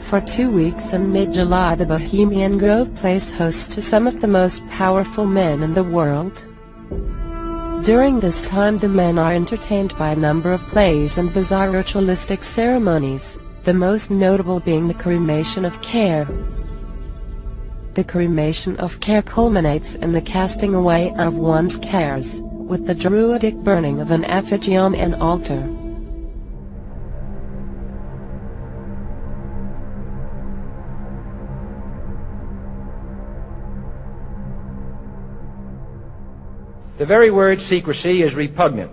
For 2 weeks in mid-July, the Bohemian Grove plays host to some of the most powerful men in the world. During this time, the men are entertained by a number of plays and bizarre ritualistic ceremonies, the most notable being the cremation of care. The cremation of care culminates in the casting away of one's cares, with the druidic burning of an effigy on an altar. The very word secrecy is repugnant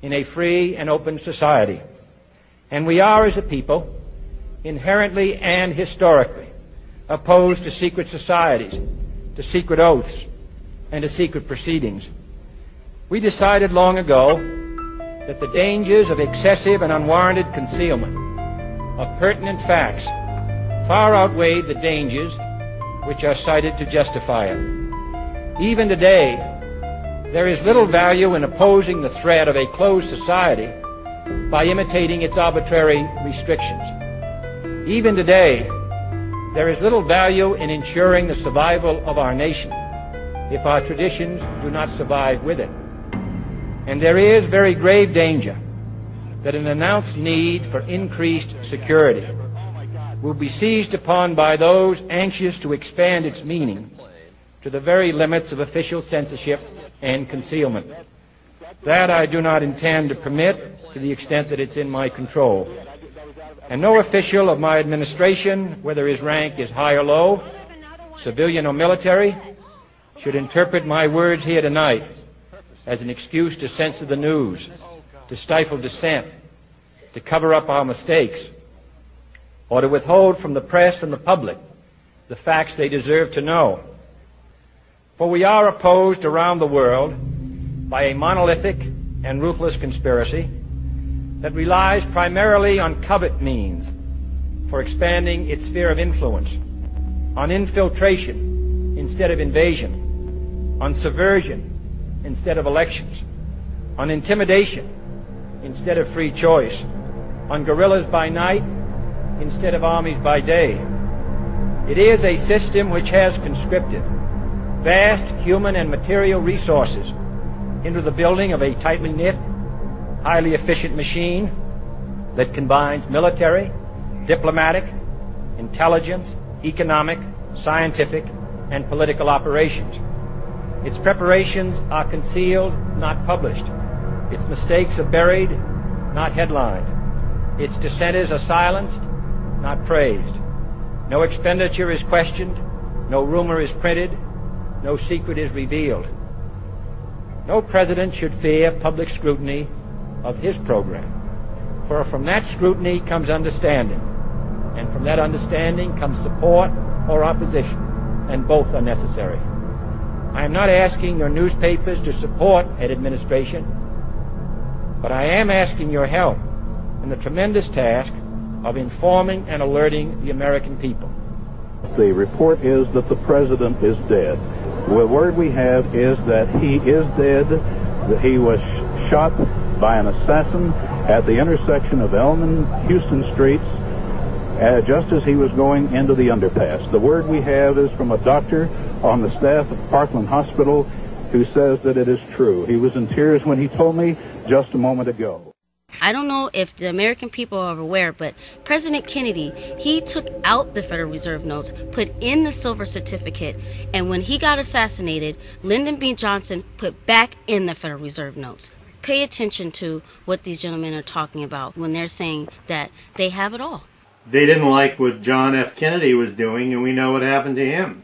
in a free and open society, and we are, as a people, inherently and historically opposed to secret societies, to secret oaths, and to secret proceedings. We decided long ago that the dangers of excessive and unwarranted concealment of pertinent facts far outweighed the dangers which are cited to justify it. Even today, there is little value in opposing the threat of a closed society by imitating its arbitrary restrictions. Even today, there is little value in ensuring the survival of our nation if our traditions do not survive with it. And there is very grave danger that an announced need for increased security will be seized upon by those anxious to expand its meaning to the very limits of official censorship and concealment. That I do not intend to permit to the extent that it's in my control. And no official of my administration, whether his rank is high or low, civilian or military, should interpret my words here tonight as an excuse to censor the news, to stifle dissent, to cover up our mistakes, or to withhold from the press and the public the facts they deserve to know. For we are opposed around the world by a monolithic and ruthless conspiracy that relies primarily on covert means for expanding its sphere of influence, on infiltration instead of invasion, on subversion instead of elections, on intimidation instead of free choice, on guerrillas by night instead of armies by day. It is a system which has conscripted vast human and material resources into the building of a tightly knit, highly efficient machine that combines military, diplomatic, intelligence, economic, scientific, and political operations. Its preparations are concealed, not published. Its mistakes are buried, not headlined. Its dissenters are silenced, not praised. No expenditure is questioned, no rumor is printed, no secret is revealed. No president should fear public scrutiny of his program, for from that scrutiny comes understanding, and from that understanding comes support or opposition, and both are necessary. I am not asking your newspapers to support an administration, but I am asking your help in the tremendous task of informing and alerting the American people. The report is that the president is dead. The word we have is that he is dead, that he was shot by an assassin at the intersection of Elm and Houston Streets just as he was going into the underpass. The word we have is from a doctor on the staff of Parkland Hospital who says that it is true. He was in tears when he told me just a moment ago. I don't know if the American people are aware, but President Kennedy, he took out the Federal Reserve notes, put in the silver certificate, and when he got assassinated, Lyndon B. Johnson put back in the Federal Reserve notes. Pay attention to what these gentlemen are talking about when they're saying that they have it all. They didn't like what John F. Kennedy was doing, and we know what happened to him.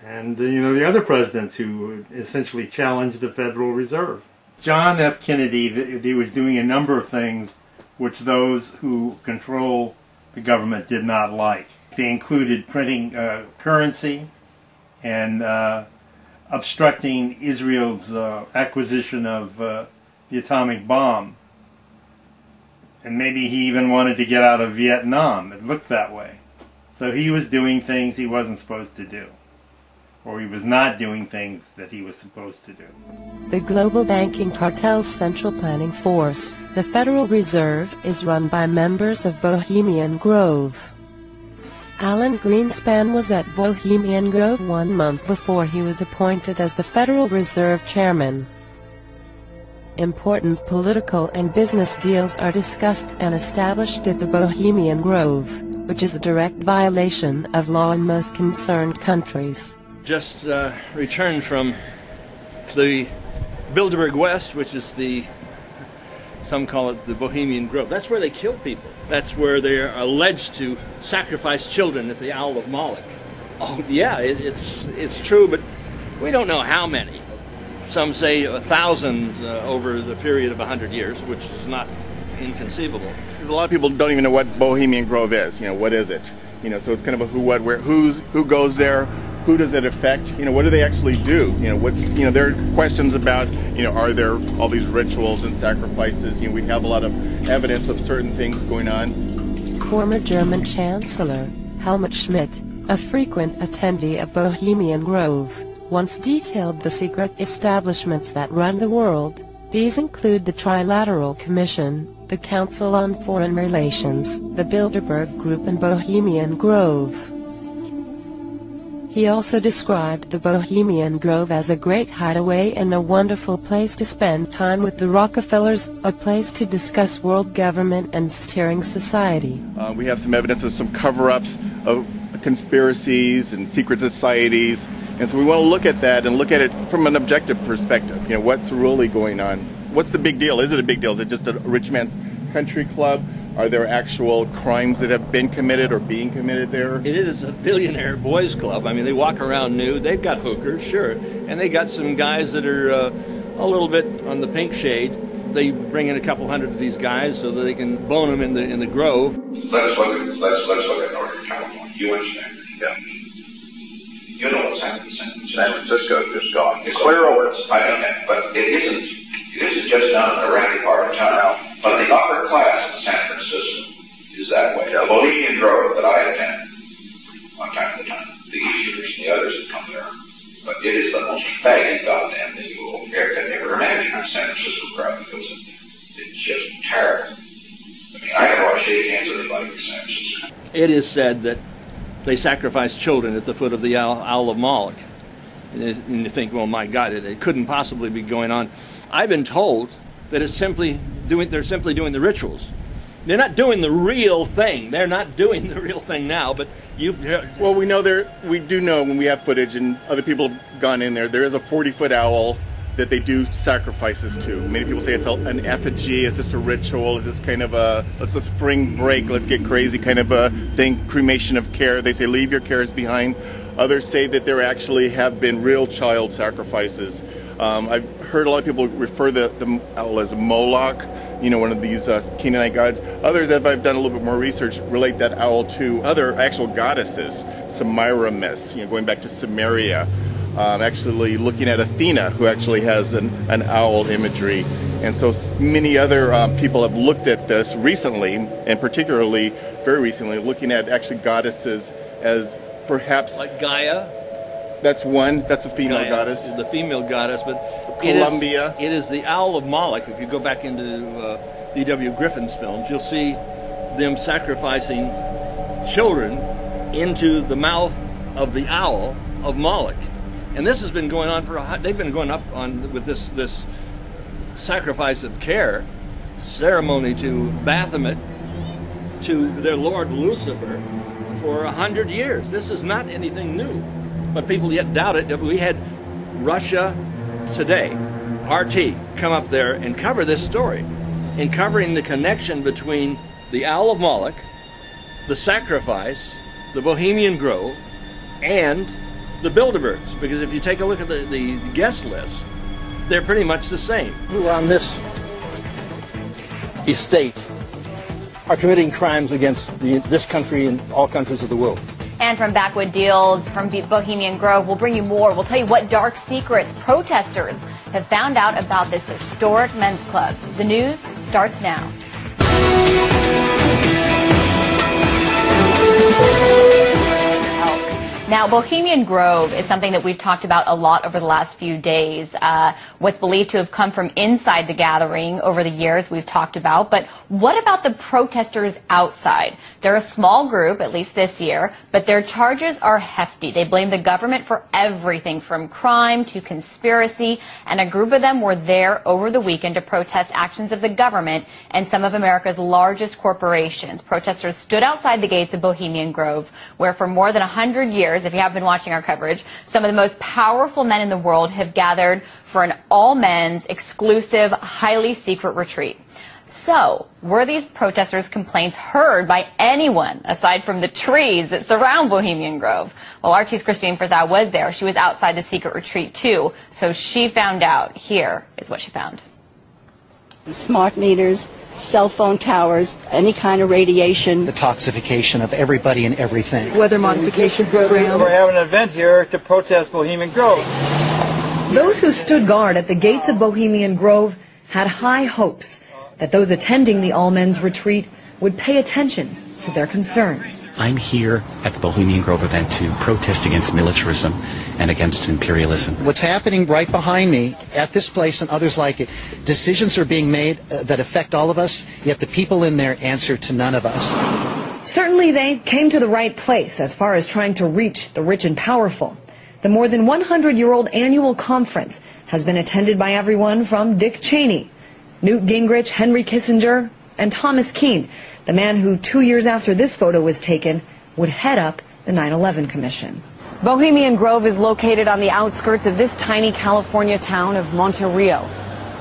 And, the other presidents who essentially challenged the Federal Reserve. John F. Kennedy, he was doing a number of things which those who control the government did not like. They included printing currency and obstructing Israel's acquisition of the atomic bomb. And maybe he even wanted to get out of Vietnam. It looked that way. So he was doing things he wasn't supposed to do. Or he was not doing things that he was supposed to do. The global banking cartel's central planning force The Federal Reserve is run by members of Bohemian Grove. Alan Greenspan was at Bohemian Grove 1 month before he was appointed as the Federal Reserve Chairman. Important political and business deals are discussed and established at the Bohemian Grove, which is a direct violation of law in most concerned countries. Just returned from the Bilderberg West, which is some call it the Bohemian Grove. That's where they kill people. That's where they're alleged to sacrifice children at the Owl of Moloch. Oh yeah, it's true, but we don't know how many. Some say 1,000 over the period of 100 years, which is not inconceivable. Because a lot of people don't even know what Bohemian Grove is. What is it? So it's kind of a who, what, where, who goes there, who does it affect? What do they actually do? There are questions about, are there all these rituals and sacrifices? We have a lot of evidence of certain things going on. Former German Chancellor Helmut Schmidt, a frequent attendee of Bohemian Grove, once detailed the secret establishments that run the world. These include the Trilateral Commission, the Council on Foreign Relations, the Bilderberg Group, and Bohemian Grove. He also described the Bohemian Grove as a great hideaway and a wonderful place to spend time with the Rockefellers, a place to discuss world government and steering society. We have some evidence of some cover-ups of conspiracies and secret societies, and so we want to look at that and look at it from an objective perspective. What's really going on? What's the big deal? Is it a big deal? Is it just a rich man's country club? Are there actual crimes that have been committed or being committed there? It is a billionaire boys club. I mean, they walk around nude. They've got hookers, sure, and they got some guys that are a little bit on the pink shade. They bring in a couple hundred of these guys so that they can bone them in the Grove. Let's look at Northern California. You understand? Yeah. You know what's happened in San Francisco is just gone. It's clear over. I know that, but it isn't just down in the rowdy part of town. But the upper class in San Francisco is that way. The Bohemian Grove that I attend from time to time, the Easterners and the others that come there. But it is the most faggy goddamn thing you will ever imagine in San Francisco crowd, because it's just terrible. I mean, I never want to shake hands with anybody in San Francisco. It is said that they sacrifice children at the foot of the Owl of Moloch. And you think, well, my God, it couldn't possibly be going on. I've been told that they're simply doing the rituals. They're not doing the real thing. They're not doing the real thing now, but Well, we do know when we have footage and other people have gone in there is a 40-foot owl that they do sacrifices to. Many people say it's an effigy, it's just a ritual, it's just kind of it's a spring break, let's get crazy kind of a thing, cremation of care. They say leave your cares behind. Others say that there actually have been real child sacrifices. I've heard a lot of people refer the owl as Moloch, one of these Canaanite gods. Others, if I've done a little bit more research, relate that owl to other actual goddesses, Semiramis, going back to Samaria. Actually looking at Athena, who actually has an owl imagery. And so many other people have looked at this recently, and particularly very recently, looking at actually goddesses as perhaps... Like Gaia? That's one. That's a female Gaia goddess. Is the female goddess, but Columbia. It is the Owl of Moloch. If you go back into D.W. Griffin's films, you'll see them sacrificing children into the mouth of the Owl of Moloch. And this has been going on they've been going up on with this sacrifice of care ceremony to Baphomet, to their lord Lucifer, for 100 years. This is not anything new, but people yet doubt it. We had Russia Today, RT, come up there and cover this story, in covering the connection between the Owl of Moloch, the sacrifice, the Bohemian Grove, and the Bilderbergs. Because if you take a look at the guest list, they're pretty much the same. Who on this estate are committing crimes against this country and all countries of the world. And from Backwood Deals, from Bohemian Grove, we'll bring you more. We'll tell you what dark secrets protesters have found out about this historic men's club. The news starts now. Now, Bohemian Grove is something that we've talked about a lot over the last few days. What's believed to have come from inside the gathering over the years we've talked about. But what about the protesters outside? They're a small group, at least this year, but their charges are hefty. They blame the government for everything from crime to conspiracy, and a group of them were there over the weekend to protest actions of the government and some of America's largest corporations. Protesters stood outside the gates of Bohemian Grove, where for more than 100 years, if you have been watching our coverage, some of the most powerful men in the world have gathered for an all-men's, exclusive, highly secret retreat. So, were these protesters' complaints heard by anyone aside from the trees that surround Bohemian Grove? Well, RT's Christine Frizzau was there. She was outside the secret retreat, too. So she found out. Here is what she found. Smart meters, cell phone towers, any kind of radiation. The toxification of everybody and everything. Weather modification program. We're having an event here to protest Bohemian Grove. Those who stood guard at the gates of Bohemian Grove had high hopes that those attending the all-men's retreat would pay attention to their concerns. I'm here at the Bohemian Grove event to protest against militarism and against imperialism. What's happening right behind me at this place and others like it, decisions are being made that affect all of us, yet the people in there answer to none of us. Certainly they came to the right place as far as trying to reach the rich and powerful. The more than 100-year-old annual conference has been attended by everyone from Dick Cheney, Newt Gingrich, Henry Kissinger, and Thomas Keane, the man who 2 years after this photo was taken would head up the 9/11 Commission. Bohemian Grove is located on the outskirts of this tiny California town of Monte Rio.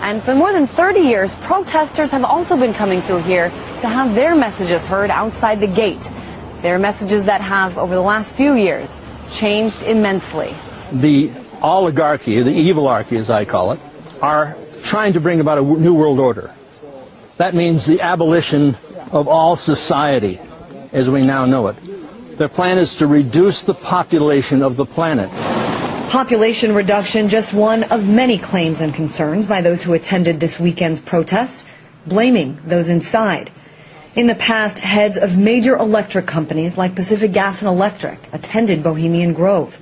And for more than 30 years, protesters have also been coming through here to have their messages heard outside the gate. Their messages that have, over the last few years, changed immensely. The oligarchy, the evilarchy as I call it, are trying to bring about a new world order. That means the abolition of all society as we now know it. Their plan is to reduce the population of the planet. Population reduction, just one of many claims and concerns by those who attended this weekend's protests, blaming those inside. In the past, heads of major electric companies like Pacific Gas and Electric attended Bohemian Grove.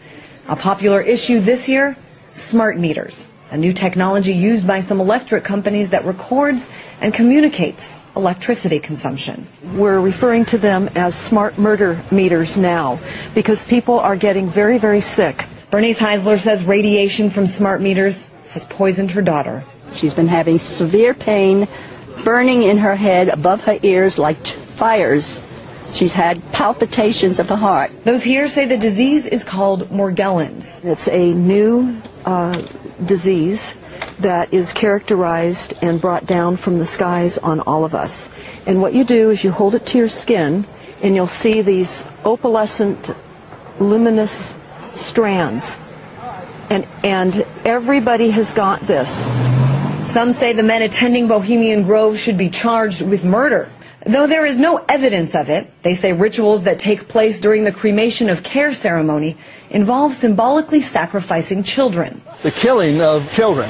A popular issue this year, smart meters, a new technology used by some electric companies that records and communicates electricity consumption. We're referring to them as smart murder meters now because people are getting very, very sick. Bernice Heisler says radiation from smart meters has poisoned her daughter. She's been having severe pain, burning in her head above her ears like fires. She's had palpitations of the heart. Those here say the disease is called Morgellons. It's a new disease that is characterized and brought down from the skies on all of us. And what you do is you hold it to your skin and you'll see these opalescent, luminous strands. And everybody has got this. Some say the men attending Bohemian Grove should be charged with murder. Though there is no evidence of it, they say rituals that take place during the cremation of care ceremony involve symbolically sacrificing children. The killing of children,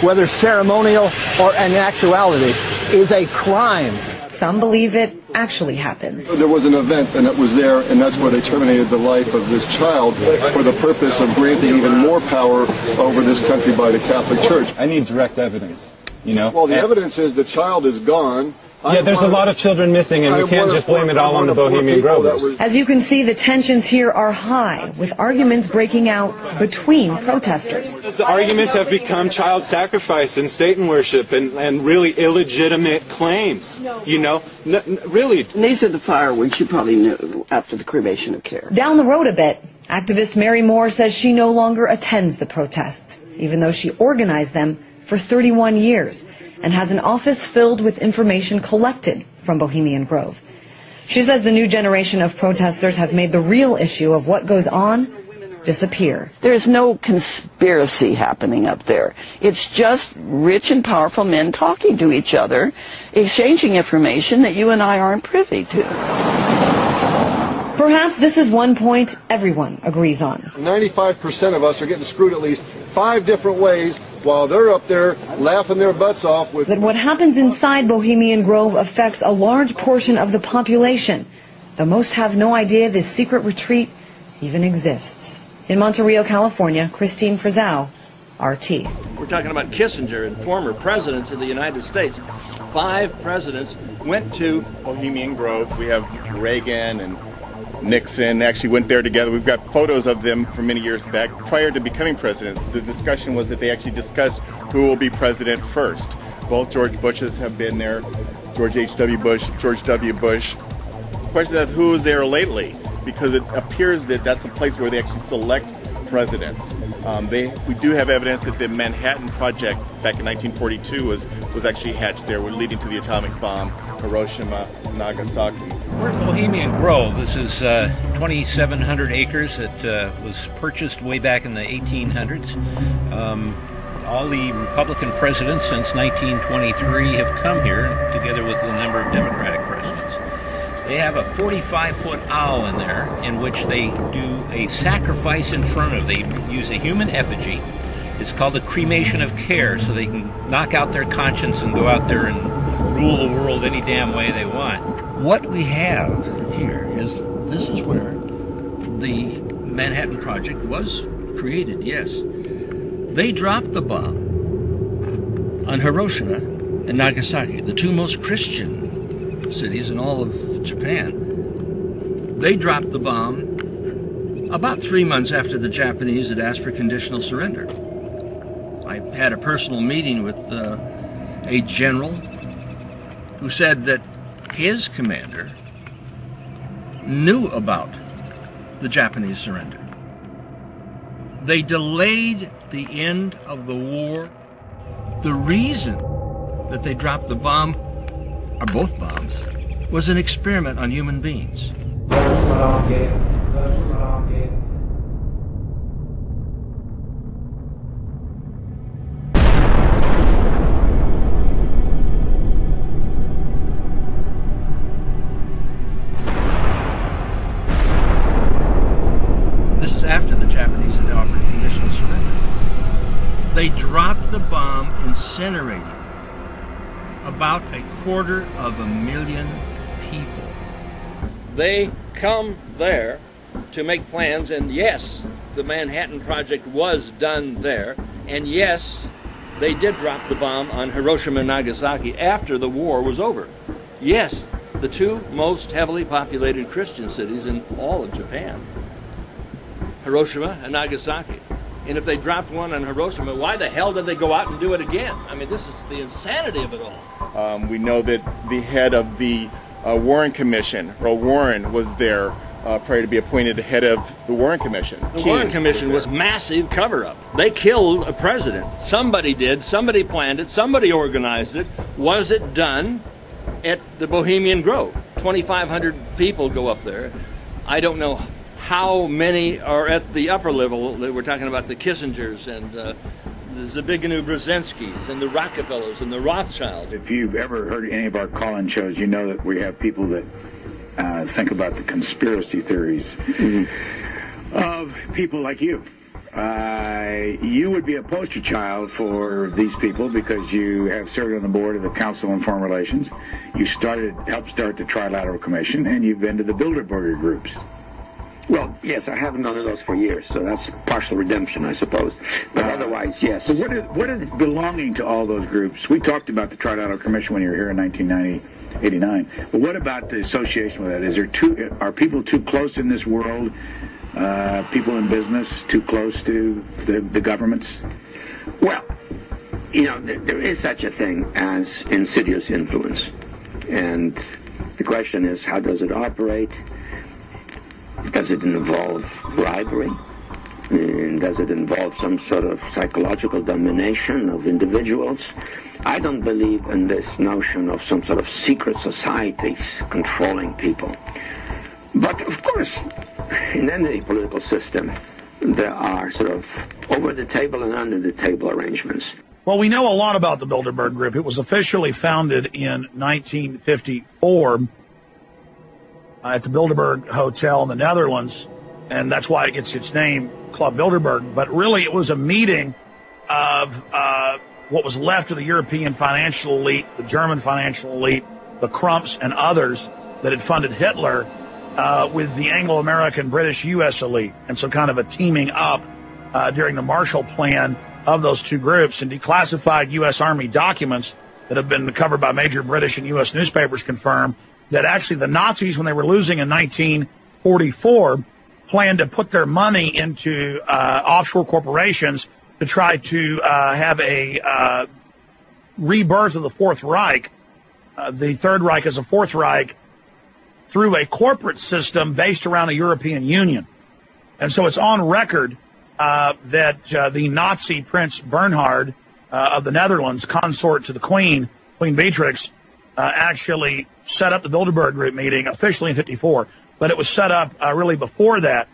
whether ceremonial or in actuality, is a crime. Some believe it actually happens. There was an event and it was there, and that's where they terminated the life of this child for the purpose of granting even more power over this country by the Catholic Church. I need direct evidence, you know? Well, the evidence is the child is gone. Yeah, there's a lot of children missing, and we can't just blame it all on the Bohemian Grovers. As you can see, the tensions here are high, with arguments breaking out between protesters. The arguments have become child sacrifice and Satan worship and really illegitimate claims, you know? Really. These are the fireworks you probably knew after the cremation of care. Down the road a bit, activist Mary Moore says she no longer attends the protests, even though she organized them for 31 years. And has an office filled with information collected from Bohemian Grove. She says the new generation of protesters have made the real issue of what goes on disappear. There's no conspiracy happening up there. It's just rich and powerful men talking to each other, exchanging information that you and I aren't privy to. Perhaps this is one point everyone agrees on. 95% of us are getting screwed at least 5 different ways while they're up there laughing their butts off with... That what happens inside Bohemian Grove affects a large portion of the population, though most have no idea this secret retreat even exists. In Monte Rio, California, Christine Frizzau, RT. We're talking about Kissinger and former presidents of the United States. 5 presidents went to Bohemian Grove. We have Reagan and Nixon actually went there together. We've got photos of them from many years back. Prior to becoming president, the discussion was that they actually discussed who will be president first. Both George Bushes have been there, George H.W. Bush, George W. Bush. Question of who is there lately, because it appears that that's a place where they actually select presidents. We do have evidence that the Manhattan Project back in 1942 was actually hatched there, leading to the atomic bomb, Hiroshima, Nagasaki. We're in Bohemian Grove. This is 2,700 acres that was purchased way back in the 1800s. All the Republican presidents since 1923 have come here, together with a number of Democratic presidents. They have a 45-foot owl in there in which they do a sacrifice in front of. They use a human effigy. It's called a cremation of care, so they can knock out their conscience and go out there and rule the world any damn way they want. What we have here is, this is where the Manhattan Project was created, yes. They dropped the bomb on Hiroshima and Nagasaki, the 2 most Christian cities in all of Japan. They dropped the bomb about 3 months after the Japanese had asked for conditional surrender. I had a personal meeting with a general who said that his commander knew about the Japanese surrender. They delayed the end of the war. The reason that they dropped the bomb, or both bombs, was an experiment on human beings. This is after the Japanese had offered conditional surrender. They dropped the bomb, incinerated about 250,000 people. They come there to make plans, and yes, the Manhattan Project was done there, and yes, they did drop the bomb on Hiroshima and Nagasaki after the war was over. Yes, the 2 most heavily populated Christian cities in all of Japan, Hiroshima and Nagasaki. And if they dropped one on Hiroshima, why the hell did they go out and do it again? I mean, this is the insanity of it all. We know that the head of the Warren Commission, Earl Warren, was there prior to be appointed head of the Warren Commission. The Warren Commission was massive cover-up. They killed a president. Somebody did, somebody planned it, somebody organized it. Was it done at the Bohemian Grove? 2,500 people go up there. I don't know how many are at the upper level. We're talking about the Kissingers and the Zbigniew Brzezinskis and the Rockefellers and the Rothschilds. If you've ever heard any of our call-in shows, you know that we have people that think about the conspiracy theories of people like you. You would be a poster child for these people because you have served on the board of the Council on Foreign Relations. You helped start the Trilateral Commission, and you've been to the Bilderberg groups. Well, yes, I haven't done those for years, so that's partial redemption, I suppose. But otherwise, yes. So what is belonging to all those groups? We talked about the Trilateral Commission when you were here in 1989. But what about the association with that? Are people too close in this world? People in business too close to the governments? Well, there is such a thing as insidious influence. And the question is, how does it operate? Does it involve bribery? And does it involve some sort of psychological domination of individuals? I don't believe in this notion of some sort of secret societies controlling people. But of course, in any political system, there are sort of over-the-table and under-the-table arrangements. Well, we know a lot about the Bilderberg Group. It was officially founded in 1954 at the Bilderberg Hotel in the Netherlands, and that's why it gets its name, Club Bilderberg. But really, it was a meeting of what was left of the European financial elite, the German financial elite, the Krumps and others that had funded Hitler, with the Anglo-American, British, U.S. elite. And so kind of a teaming up during the Marshall Plan of those two groups, and declassified U.S. Army documents that have been covered by major British and U.S. newspapers confirm that actually the Nazis, when they were losing in 1944, planned to put their money into offshore corporations to try to have a rebirth of the Fourth Reich, the Third Reich as a Fourth Reich, through a corporate system based around a European Union. And so it's on record that the Nazi Prince Bernhard of the Netherlands, consort to the Queen, Queen Beatrix, actually set up the Bilderberg Group meeting officially in 1954. But it was set up really before that.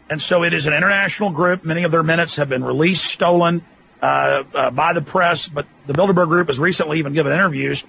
And so it is an international group. Many of their minutes have been released, stolen by the press. But the Bilderberg Group has recently even given interviews.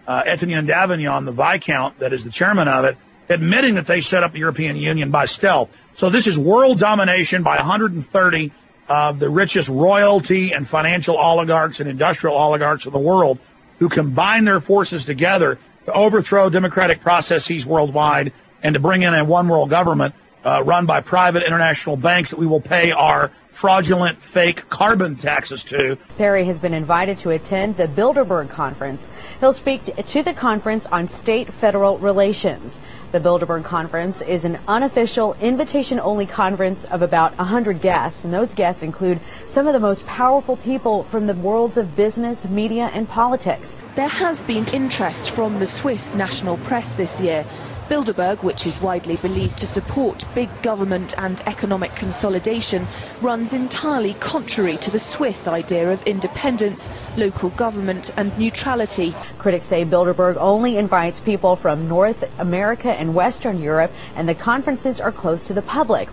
Etienne Davignon, the Viscount that is the chairman of it, admitting that they set up the European Union by stealth. So this is world domination by 130 of the richest royalty and financial oligarchs and industrial oligarchs of the world, who combine their forces together to overthrow democratic processes worldwide and to bring in a one world government run by private international banks that we will pay our fraudulent fake carbon taxes to. Perry has been invited to attend the Bilderberg conference. He'll speak to the conference on state-federal relations. The Bilderberg conference is an unofficial, invitation-only conference of about 100 guests, and those guests include some of the most powerful people from the worlds of business, media, and politics. There has been interest from the Swiss national press this year. Bilderberg, which is widely believed to support big government and economic consolidation, runs entirely contrary to the Swiss idea of independence, local government and neutrality. Critics say Bilderberg only invites people from North America and Western Europe, and the conferences are closed to the public.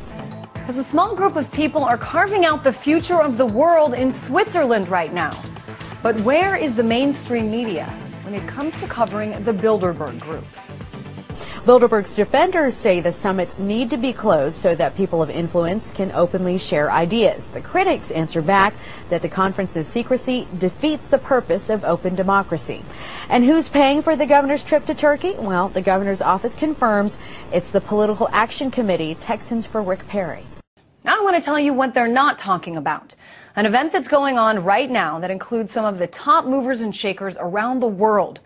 As a small group of people are carving out the future of the world in Switzerland right now. But where is the mainstream media when it comes to covering the Bilderberg Group? Bilderberg's defenders say the summits need to be closed so that people of influence can openly share ideas. The critics answer back that the conference's secrecy defeats the purpose of open democracy. And who's paying for the governor's trip to Turkey? Well, the governor's office confirms it's the Political Action Committee. Texans for Rick Perry. Now I want to tell you what they're not talking about. An event that's going on right now that includes some of the top movers and shakers around the world.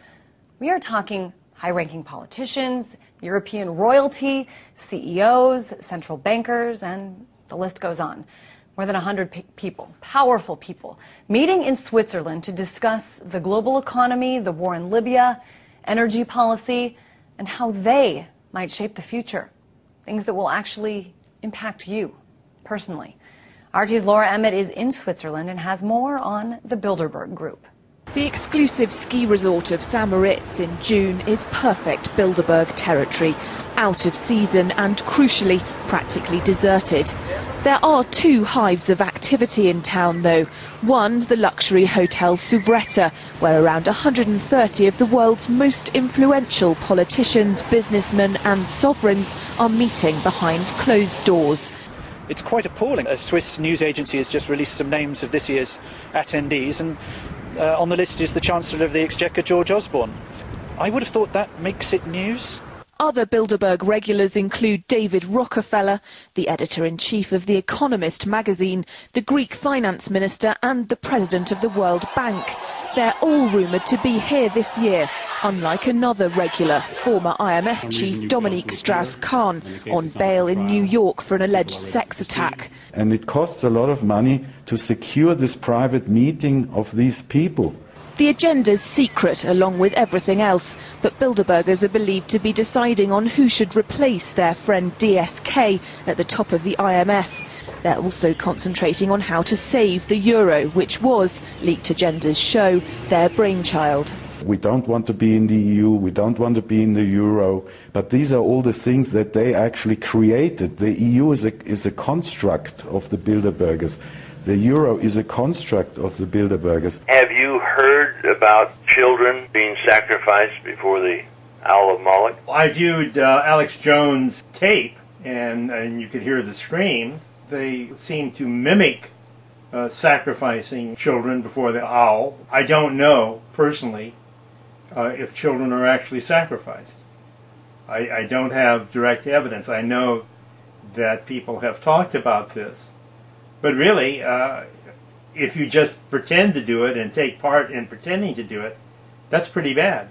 We are talking high-ranking politicians, European royalty, CEOs, central bankers, and the list goes on. More than 100 people, powerful people, meeting in Switzerland to discuss the global economy, the war in Libya, energy policy, and how they might shape the future. Things that will actually impact you personally. RT's Laura Emmett is in Switzerland and has more on the Bilderberg Group. The exclusive ski resort of St. Moritz in June is perfect Bilderberg territory, out of season and, crucially, practically deserted. There are two hives of activity in town, though. One, the luxury hotel Souvretta, where around 130 of the world's most influential politicians, businessmen and sovereigns are meeting behind closed doors. It's quite appalling. A Swiss news agency has just released some names of this year's attendees, and on the list is the Chancellor of the Exchequer, George Osborne. I would have thought that makes it news. Other Bilderberg regulars include David Rockefeller, the editor-in-chief of The Economist magazine, the Greek finance minister and the president of the World Bank. They're all rumoured to be here this year, unlike another regular, former IMF chief Dominique Strauss-Kahn, on bail in New York for an alleged sex attack. And it costs a lot of money to secure this private meeting of these people. The agenda's secret, along with everything else, but Bilderbergers are believed to be deciding on who should replace their friend DSK at the top of the IMF. They're also concentrating on how to save the euro, which was, leaked agendas show, their brainchild. We don't want to be in the EU, we don't want to be in the euro, but these are all the things that they actually created. The EU is a construct of the Bilderbergers. The euro is a construct of the Bilderbergers. Have you heard about children being sacrificed before the Owl of Moloch? I viewed Alex Jones' tape, and you could hear the screams. They seem to mimic sacrificing children before the owl. I don't know, personally, if children are actually sacrificed. I don't have direct evidence. I know that people have talked about this. But really, if you just pretend to do it and take part in pretending to do it, that's pretty bad.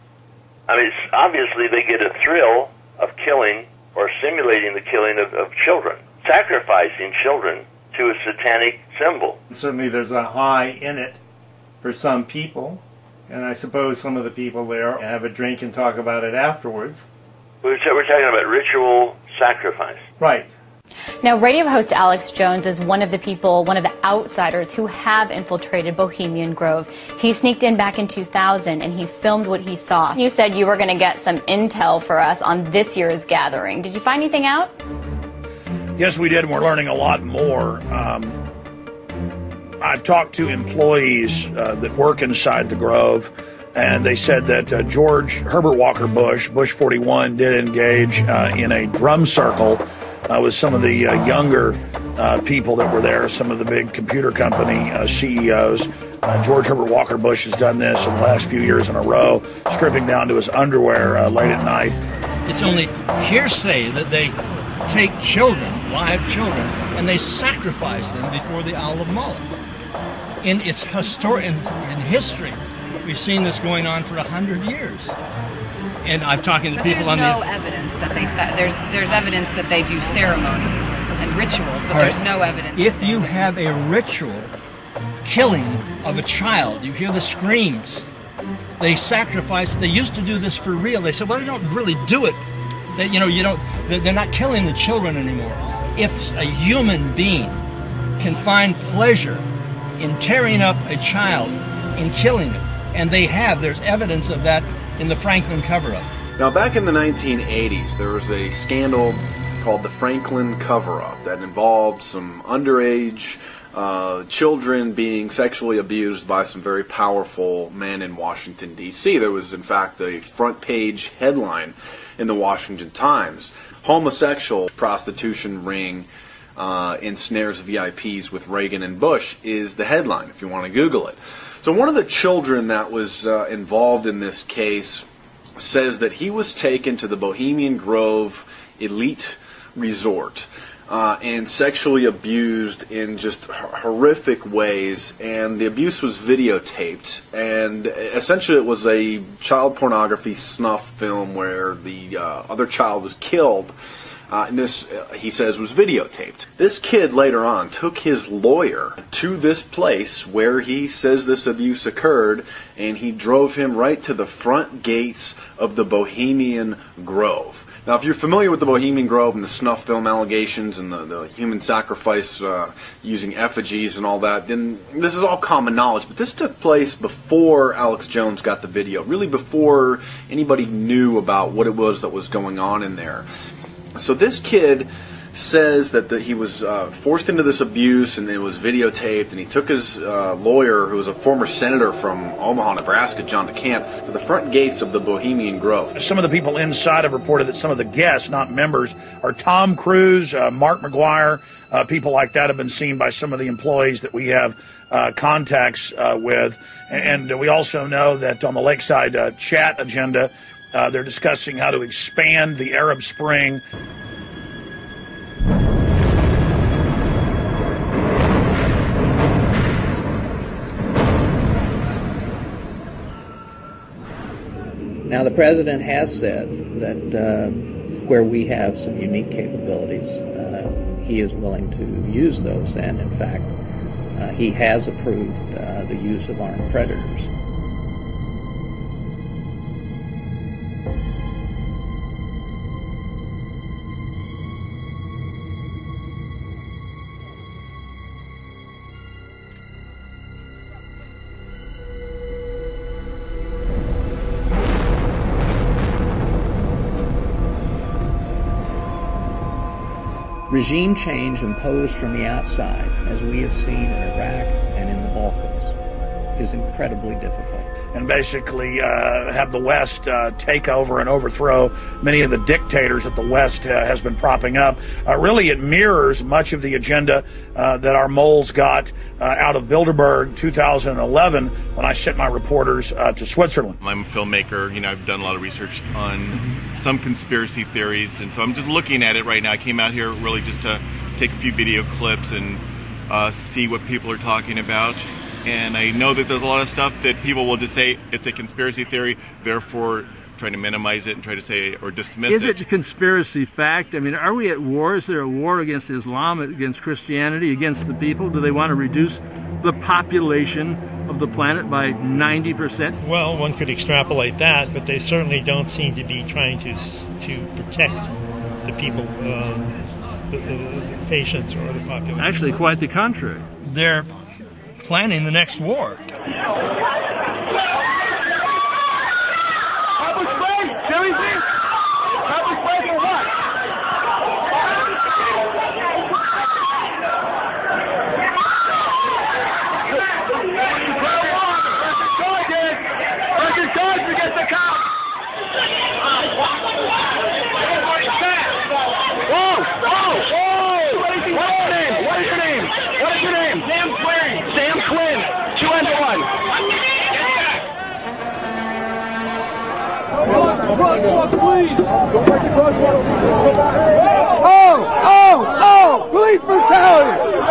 I mean, obviously they get a thrill of killing or simulating the killing of children, sacrificing children to a satanic symbol. Certainly there's a high in it for some people, and I suppose some of the people there have a drink and talk about it afterwards. We're talking about ritual sacrifice. Right. Now, radio host Alex Jones is one of the outsiders who have infiltrated Bohemian Grove. He sneaked in back in 2000 and he filmed what he saw. You said you were going to get some intel for us on this year's gathering. Did you find anything out? Yes, we did, and we're learning a lot more. I've talked to employees that work inside the Grove, and they said that George Herbert Walker Bush, Bush 41, did engage in a drum circle with some of the younger people that were there, some of the big computer company CEOs. George Herbert Walker Bush has done this in the last few years in a row, stripping down to his underwear late at night. It's only hearsay that they take children, live children, and they sacrifice them before the Owl of Moloch. In history, we've seen this going on for 100 years. And I'm talking to people on the... There's no evidence that they there's evidence that they do ceremonies and rituals, but there's no evidence. If you have a ritual killing of a child, you hear the screams, they sacrifice. They used to do this for real. They said, well, they don't really do it. They're not killing the children anymore. If a human being can find pleasure in tearing up a child and killing it, and there's evidence of that in the Franklin cover-up. Now, back in the 1980s, there was a scandal called the Franklin cover-up that involved some underage children being sexually abused by some very powerful men in Washington, D.C. There was, in fact, a front-page headline in the Washington Times: "Homosexual prostitution ring ensnares VIPs with Reagan and Bush" is the headline, if you want to Google it. So one of the children that was involved in this case says that he was taken to the Bohemian Grove elite resort and sexually abused in just horrific ways, and the abuse was videotaped, and essentially it was a child pornography snuff film where the other child was killed. And this, he says, was videotaped. This kid later on took his lawyer to this place where he says this abuse occurred, and he drove him right to the front gates of the Bohemian Grove. Now, if you're familiar with the Bohemian Grove and the snuff film allegations and the human sacrifice using effigies and all that, then this is all common knowledge. But this took place before Alex Jones got the video, really before anybody knew about what it was that was going on in there. So this kid says that he was forced into this abuse, and it was videotaped, and he took his lawyer, who was a former senator from Omaha, Nebraska, John DeCamp, to the front gates of the Bohemian Grove. Some of the people inside have reported that some of the guests, not members, are Tom Cruise, Mark McGuire, people like that have been seen by some of the employees that we have contacts with. And we also know that on the Lakeside chat agenda, they're discussing how to expand the Arab Spring. Now, the president has said that where we have some unique capabilities, he is willing to use those, and in fact, he has approved the use of armed predators. Regime change imposed from the outside, as we have seen in Iraq and in the Balkans, is incredibly difficult. and basically have the West take over and overthrow many of the dictators that the West has been propping up. Really, it mirrors much of the agenda that our moles got out of Bilderberg 2011 when I sent my reporters to Switzerland. I'm a filmmaker. I've done a lot of research on some conspiracy theories, and so I'm just looking at it right now. I came out here really just to take a few video clips and see what people are talking about. And I know that there's a lot of stuff that people will just say it's a conspiracy theory, therefore trying to minimize it and try to say or dismiss it. Is it a conspiracy fact? I mean, are we at war? Is there a war against Islam, against Christianity, against the people? Do they want to reduce the population of the planet by 90%? Well, one could extrapolate that, but they certainly don't seem to be trying to protect the people, the patients or the population. Actually, quite the contrary. They're planning the next war. Oh! Police brutality! The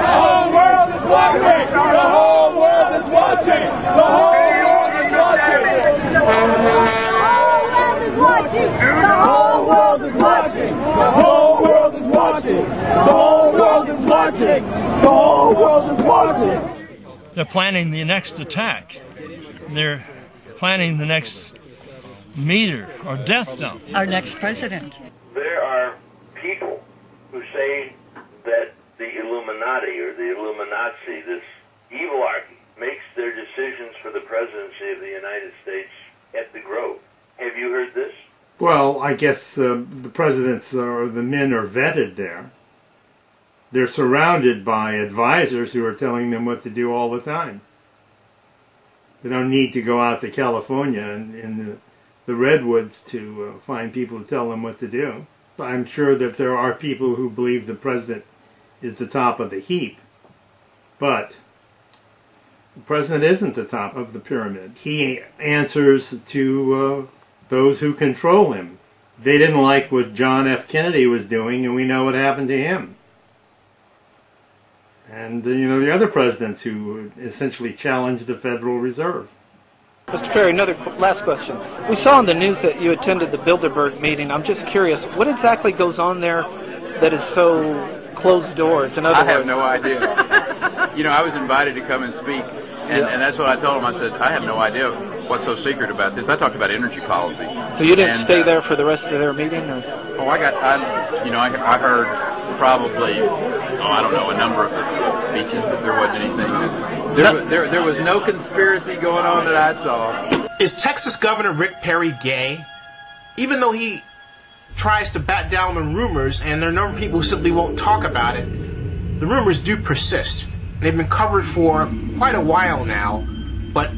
whole world is watching! The whole world is watching! The whole world is watching! The whole world is watching! The whole world is watching! The whole world is watching! The whole world is watching! They're planning the next attack. They're planning the next meter or death zone. Our next president. There are people who say that the Illuminati or the Illuminati, this evilarchy, makes their decisions for the presidency of the United States at the Grove. Have you heard this? Well, I guess the presidents or the men are vetted there. They're surrounded by advisors who are telling them what to do all the time. They don't need to go out to California and in the redwoods to find people to tell them what to do. I'm sure that there are people who believe the president is the top of the heap, but the president isn't the top of the pyramid. He answers to those who control him. They didn't like what John F. Kennedy was doing, and we know what happened to him. And, the other presidents who essentially challenged the Federal Reserve. Mr. Perry, another last question. We saw in the news that you attended the Bilderberg meeting. I'm just curious, what exactly goes on there that is so closed doors? In other words, I have no idea. I was invited to come and speak, and that's what I told him. I said, I have no idea what's so secret about this. I talked about energy policy. So you didn't stay there for the rest of their meeting? Or? Oh, I heard probably, I don't know, a number of the speeches, but there wasn't anything. There was no conspiracy going on that I saw. Is Texas Governor Rick Perry gay? Even though he tries to bat down the rumors, and there are a number of people who simply won't talk about it, the rumors do persist. They've been covered for quite a while now, but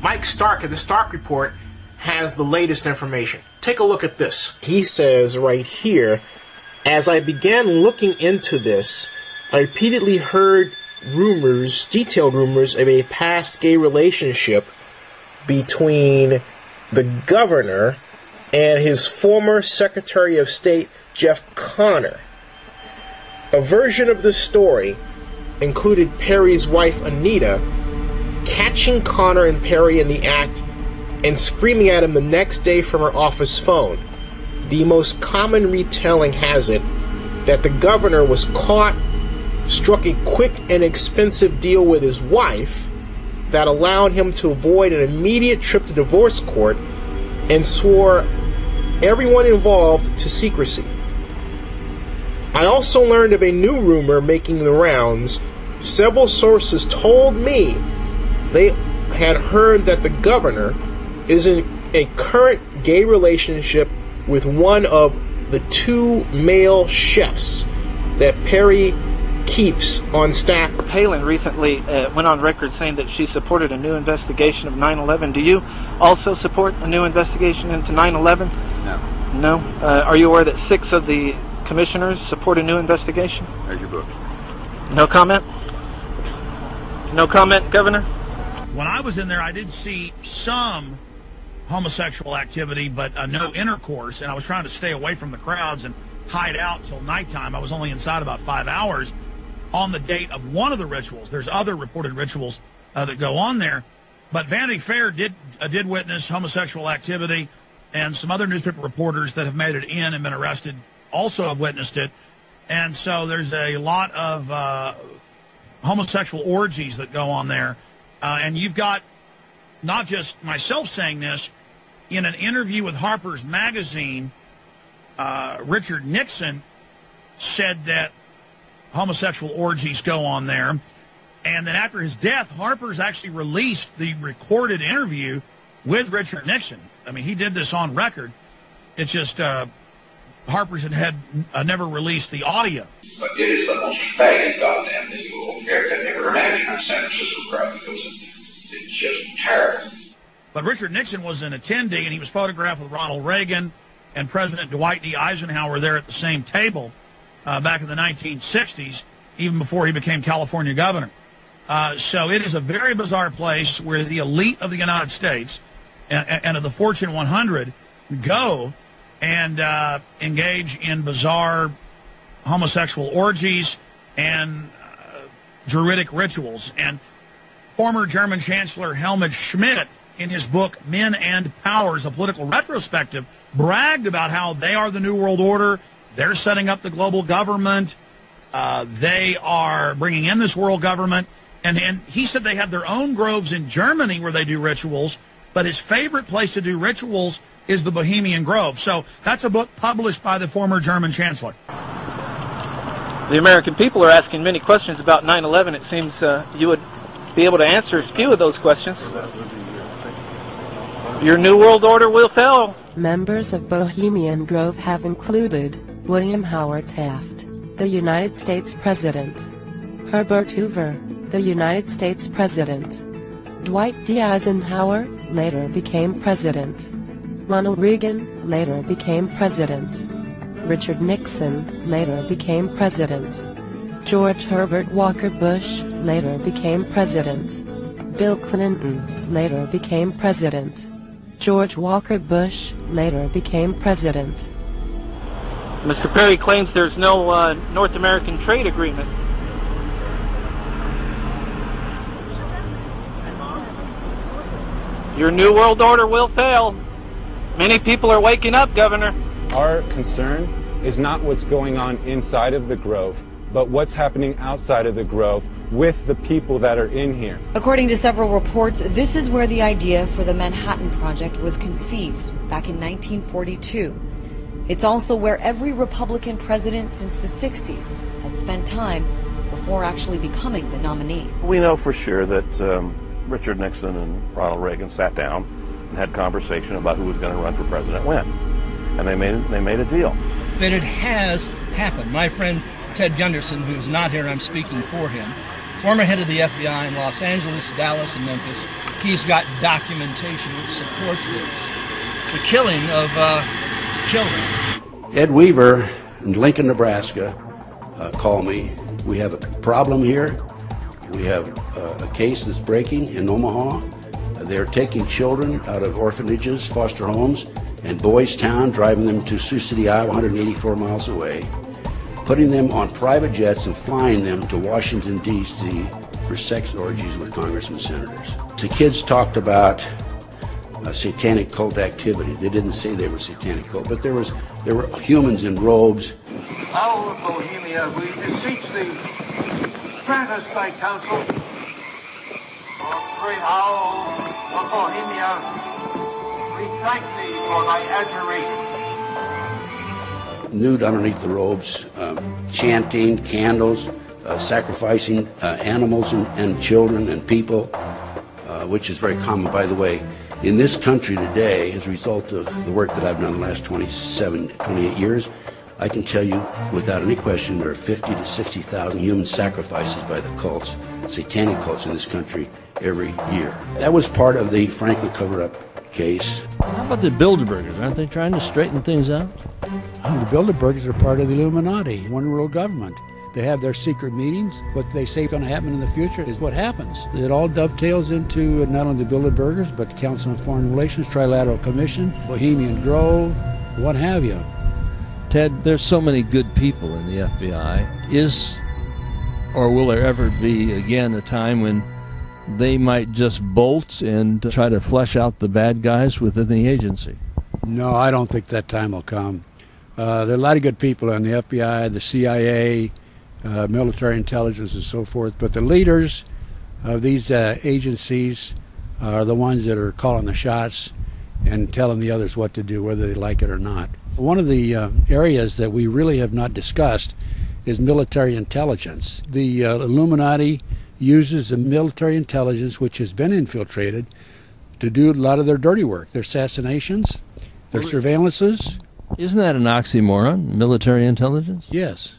Mike Stark at the Stark Report has the latest information. Take a look at this. He says right here, as I began looking into this, I repeatedly heard rumors, detailed rumors of a past gay relationship between the governor and his former Secretary of State, Jeff Connor. A version of the story included Perry's wife, Anita, catching Connor and Perry in the act and screaming at him the next day from her office phone. The most common retelling has it that the governor was caught, struck a quick and expensive deal with his wife that allowed him to avoid an immediate trip to divorce court, and swore everyone involved to secrecy. I also learned of a new rumor making the rounds. Several sources told me they had heard that the governor is in a current gay relationship with one of the 2 male chefs that Perry keeps on staff. Palin recently went on record saying that she supported a new investigation of 9/11. Do you also support a new investigation into 9/11? No. No? Are you aware that 6 of the commissioners support a new investigation? There's your book. No comment? No comment, Governor? When I was in there, I did see some homosexual activity, but no intercourse, and I was trying to stay away from the crowds and hide out till nighttime. I was only inside about 5 hours on the date of one of the rituals. There's other reported rituals that go on there, but Vanity Fair did witness homosexual activity, and some other newspaper reporters that have made it in and been arrested also have witnessed it. And so there's a lot of homosexual orgies that go on there. And you've got not just myself saying this. In an interview with Harper's Magazine, Richard Nixon said that homosexual orgies go on there. And then after his death, Harper's actually released the recorded interview with Richard Nixon. I mean, he did this on record. It's just Harper's had never released the audio. But it is the most faggot goddamn thing you will ever imagine in San Francisco crowd, because it's just terrible. But Richard Nixon was an attendee, and he was photographed with Ronald Reagan and President Dwight D. Eisenhower there at the same table back in the 1960s, even before he became California governor. So it is a very bizarre place where the elite of the United States and of the Fortune 100 go and engage in bizarre homosexual orgies and druidic rituals. And former German Chancellor Helmut Schmidt, in his book Men and Powers, a political retrospective, bragged about how they are the New World Order. They're setting up the global government. They are bringing in this world government. And he said they have their own groves in Germany where they do rituals, but his favorite place to do rituals is the Bohemian Grove. So that's a book published by the former German Chancellor. The American people are asking many questions about 9/11. It seems you would be able to answer a few of those questions. Your New World Order will fail. Members of Bohemian Grove have included William Howard Taft, the United States President; Herbert Hoover, the United States President; Dwight D. Eisenhower, later became President; Ronald Reagan, later became President; Richard Nixon, later became President; George Herbert Walker Bush, later became President; Bill Clinton, later became President; George Walker Bush, later became President. Mr. Perry claims there's no North American trade agreement. Your New World Order will fail. Many people are waking up, Governor. Our concern is not what's going on inside of the Grove, but what's happening outside of the Grove with the people that are in here. According to several reports, this is where the idea for the Manhattan Project was conceived back in 1942. It's also where every Republican president since the 60s has spent time before actually becoming the nominee. We know for sure that Richard Nixon and Ronald Reagan sat down and had conversation about who was going to run for president when, and they made a deal. That it has happened. My friend Ted Gunderson, who's not here, I'm speaking for him, former head of the FBI in Los Angeles, Dallas, and Memphis, he's got documentation which supports this. The killing of children. Ed Weaver in Lincoln, Nebraska, called me. We have a problem here. We have a case that's breaking in Omaha. They're taking children out of orphanages, foster homes, and Boys Town, driving them to Sioux City, Iowa, 184 miles away, putting them on private jets and flying them to Washington, D.C. for sex orgies with congressmen and senators. The kids talked about satanic cult activity. They didn't say they were satanic cult, but there were humans in robes. Owl of Bohemia, we beseech thee, grant us thy counsel. O great owl of Bohemia, we thank thee for thy adjuration. Nude underneath the robes, chanting, candles, sacrificing animals and children and people, which is very common, by the way, In this country today, as a result of the work that I've done the last 28 years, I can tell you without any question there are 50 to 60,000 human sacrifices by the cults, satanic cults in this country every year. That was part of the Franklin cover-up case. How about the Bilderbergers? Aren't they trying to straighten things out? The Bilderbergers are part of the Illuminati, one world government. They have their secret meetings. What they say is going to happen in the future is what happens. It all dovetails into not only the Bilderbergers, but the Council on Foreign Relations, Trilateral Commission, Bohemian Grove, what have you. Ted, there's so many good people in the FBI. Is, or will there ever be again a time when they might just bolt and try to flesh out the bad guys within the agency? No, I don't think that time will come. There are a lot of good people in the FBI, the CIA, military intelligence and so forth, but the leaders of these agencies are the ones that are calling the shots and telling the others what to do, whether they like it or not. One of the areas that we really have not discussed is military intelligence. The Illuminati uses the military intelligence, which has been infiltrated, to do a lot of their dirty work, their assassinations, their surveillances. Isn't that an oxymoron, military intelligence? Yes.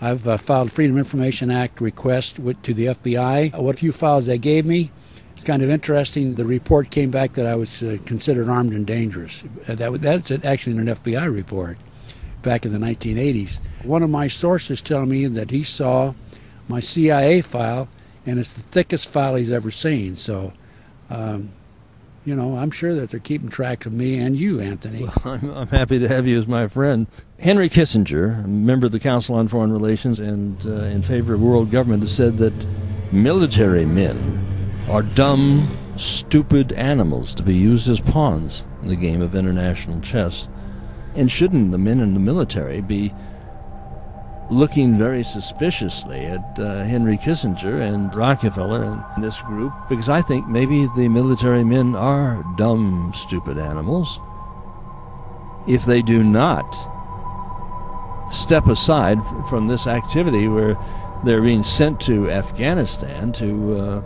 I've filed Freedom of Information Act request to the FBI. What few files they gave me, it's kind of interesting. The report came back that I was considered armed and dangerous. That's actually in an FBI report back in the 1980s. One of my sources telling me that he saw my CIA file, and it's the thickest file he's ever seen. So, you know, I'm sure that they're keeping track of me and you, Anthony. Well, I'm happy to have you as my friend. Henry Kissinger, a member of the Council on Foreign Relations and in favor of world government, has said that military men are dumb, stupid animals to be used as pawns in the game of international chess. And shouldn't the men in the military be looking very suspiciously at Henry Kissinger and Rockefeller and this group? Because I think maybe the military men are dumb, stupid animals if they do not step aside from this activity where they're being sent to Afghanistan to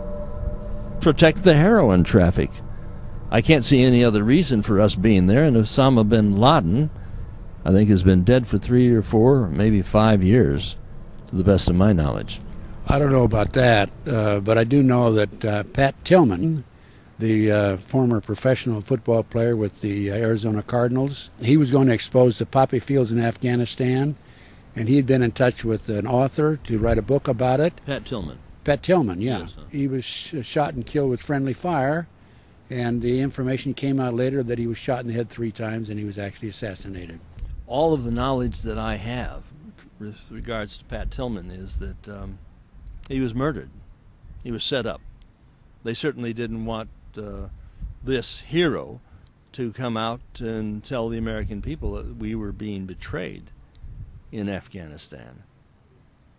protect the heroin traffic. I can't see any other reason for us being there, and Osama bin Laden, I think, has been dead for 3 or 4, maybe 5 years, to the best of my knowledge. I don't know about that, but I do know that Pat Tillman, the former professional football player with the Arizona Cardinals, he was going to expose the poppy fields in Afghanistan, and he had been in touch with an author to write a book about it. Pat Tillman. Pat Tillman, yeah. Yes, he was shot and killed with friendly fire, and the information came out later that he was shot in the head 3 times and he was actually assassinated. All of the knowledge that I have with regards to Pat Tillman is that he was murdered. He was set up. They certainly didn't want this hero to come out and tell the American people that we were being betrayed in Afghanistan,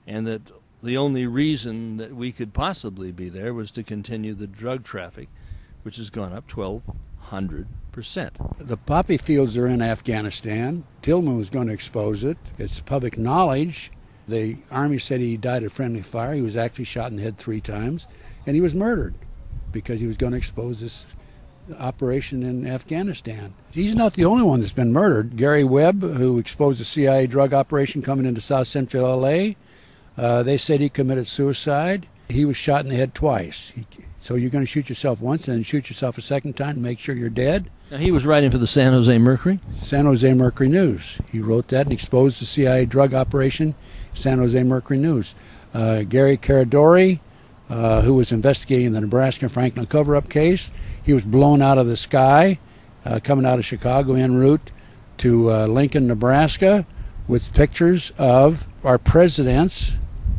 and that the only reason that we could possibly be there was to continue the drug traffic, which has gone up 1,200%. The poppy fields are in Afghanistan. Tillman was going to expose it. It's public knowledge. The Army said he died of friendly fire. He was actually shot in the head 3 times, and he was murdered because he was going to expose this operation in Afghanistan. He's not the only one that's been murdered. Gary Webb, who exposed the CIA drug operation coming into South Central L.A., they said he committed suicide. He was shot in the head twice. So you're going to shoot yourself once and then shoot yourself a second time to make sure you're dead? Now, he was writing for the San Jose Mercury? San Jose Mercury News. He wrote that and exposed the CIA drug operation, San Jose Mercury News. Gary Caradori, who was investigating the Nebraska Franklin cover-up case, he was blown out of the sky coming out of Chicago en route to Lincoln, Nebraska, with pictures of our presidents,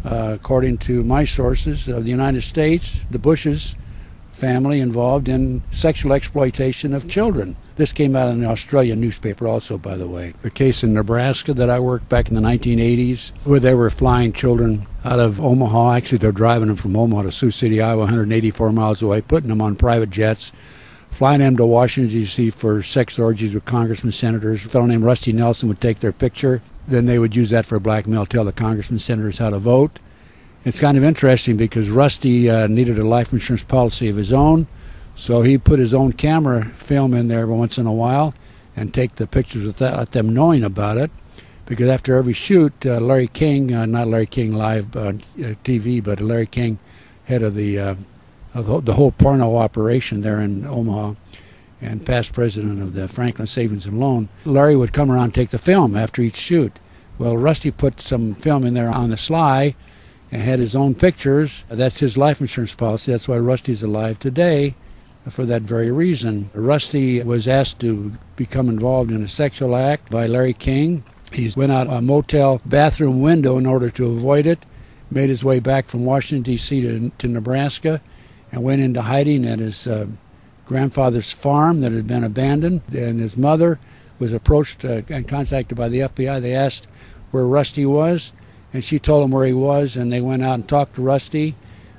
according to my sources, of the United States, the Bushes family involved in sexual exploitation of children. This came out in the Australian newspaper also, by the way. A case in Nebraska that I worked back in the 1980s where they were flying children out of Omaha. Actually, they're driving them from Omaha to Sioux City, Iowa, 184 miles away, putting them on private jets, flying them to Washington, D.C. for sex orgies with congressmen, senators. A fellow named Rusty Nelson would take their picture. Then they would use that for blackmail, tell the congressmen, senators how to vote. It's kind of interesting because Rusty needed a life insurance policy of his own. So he put his own camera film in there every once in a while and take the pictures without them knowing about it. Because after every shoot, Larry King, not Larry King live on TV, but Larry King, head of the whole porno operation there in Omaha, and past president of the Franklin Savings and Loan, Larry would come around and take the film after each shoot. Well, Rusty put some film in there on the sly and had his own pictures. That's his life insurance policy. That's why Rusty's alive today, for that very reason. Rusty was asked to become involved in a sexual act by Larry King. He went out a motel bathroom window in order to avoid it, made his way back from Washington, D.C. to Nebraska, and went into hiding at his grandfather's farm that had been abandoned. And his mother was approached and contacted by the FBI. They asked where Rusty was, and she told them where he was, and they went out and talked to Rusty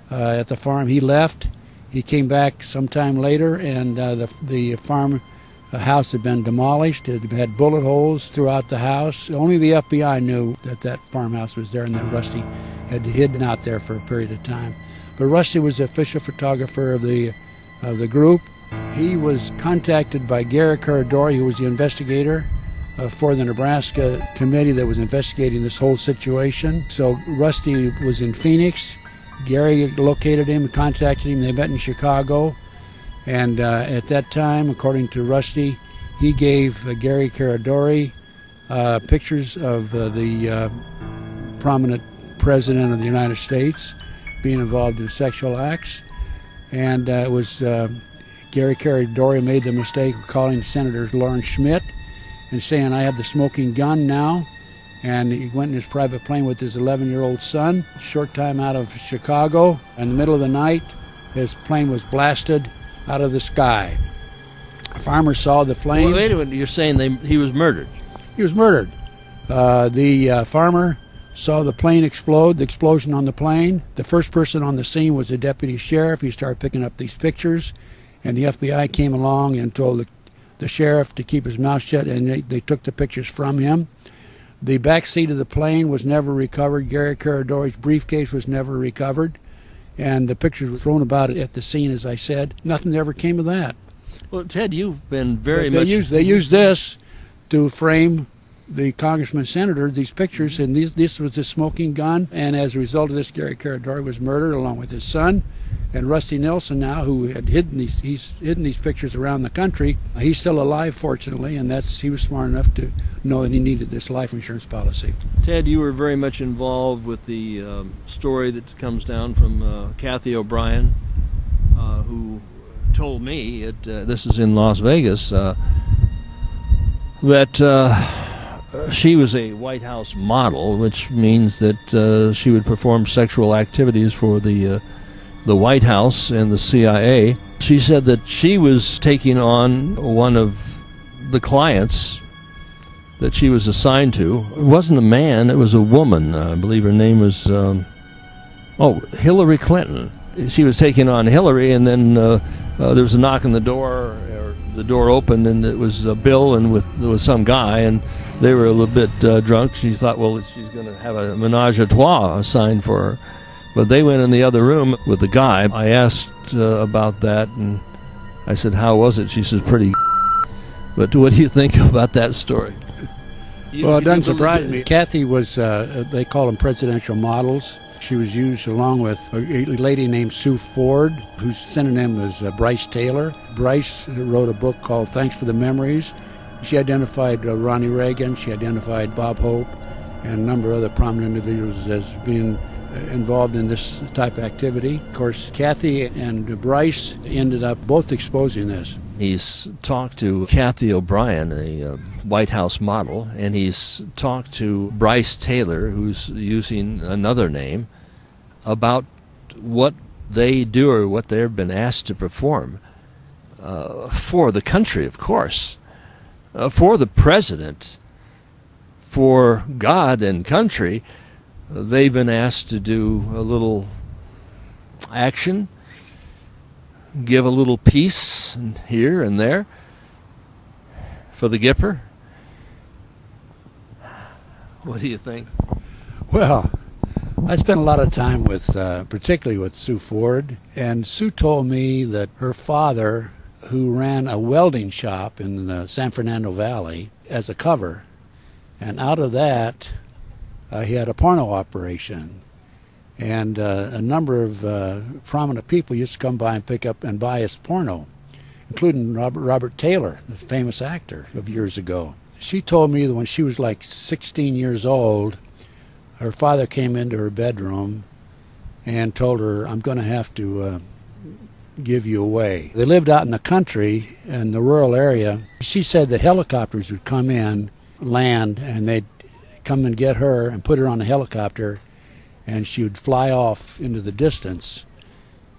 at the farm. He left. He came back sometime later, and the farm house had been demolished. It had bullet holes throughout the house. Only the FBI knew that that farmhouse was there and that Rusty had hidden out there for a period of time. But Rusty was the official photographer of the group. He was contacted by Gary Caradori, who was the investigator for the Nebraska committee that was investigating this whole situation. So Rusty was in Phoenix. Gary located him, contacted him. They met in Chicago. And at that time, according to Rusty, he gave Gary Caradori pictures of the prominent president of the United States being involved in sexual acts. And it was Gary Caradori made the mistake of calling Senator Lawrence Schmidt and saying, "I have the smoking gun now." And he went in his private plane with his 11-year-old son. A short time out of Chicago, in the middle of the night, his plane was blasted out of the sky. A farmer saw the flame. Well, wait a minute, you're saying he was murdered? He was murdered. The farmer saw the plane explode, the explosion on the plane. The first person on the scene was the deputy sheriff. He started picking up these pictures, and the FBI came along and told the sheriff to keep his mouth shut, and they took the pictures from him. The back seat of the plane was never recovered. Gary Caradori's briefcase was never recovered, and the pictures were thrown about at the scene, as I said. Nothing ever came of that. Well, Ted, you've been very They much... They used this to frame the congressman senator, these pictures, and this was the smoking gun, and as a result of this, Gary Caradori was murdered along with his son. And Rusty Nelson now, who had he's hidden these pictures around the country, he's still alive, fortunately, and he was smart enough to know that he needed this life insurance policy. Ted, you were very much involved with the story that comes down from Kathy O'Brien, who told me, this is in Las Vegas, that she was a White House model, which means that she would perform sexual activities for the White House and the CIA. She said that she was taking on one of the clients that she was assigned to. It wasn't a man, it was a woman. I believe her name was, Hillary Clinton. She was taking on Hillary, and then there was a knock on the door, or the door opened, and it was Bill and there was some guy, and they were a little bit drunk. She thought, well, she's going to have a menage a trois assigned for her. But they went in the other room with the guy. I asked about that, and I said, how was it? She says, pretty. But what do you think about that story? Well, it doesn't surprise me. Kathy was, they call them presidential models. She was used along with a lady named Sue Ford, whose synonym was Bryce Taylor. Bryce wrote a book called Thanks for the Memories. She identified Ronnie Reagan, she identified Bob Hope, and a number of other prominent individuals as being involved in this type of activity. Of course, Kathy and Bryce ended up both exposing this. He's talked to Kathy O'Brien, a White House model, and he's talked to Bryce Taylor, who's using another name, about what they do or what they've been asked to perform for the country, of course, for the president, for God and country. They've been asked to do a little action, give a little piece here and there for the Gipper. What do you think? Well, I spent a lot of time with, particularly with Sue Ford, and Sue told me that her father, who ran a welding shop in the San Fernando Valley as a cover, and out of that he had a porno operation, and a number of prominent people used to come by and pick up and buy his porno, including Robert Taylor, the famous actor of years ago. She told me that when she was like 16 years old, her father came into her bedroom and told her, "I'm going to have to give you away." They lived out in the country, in the rural area. She said that helicopters would come in, land, and they'd come and get her and put her on a helicopter, and she would fly off into the distance.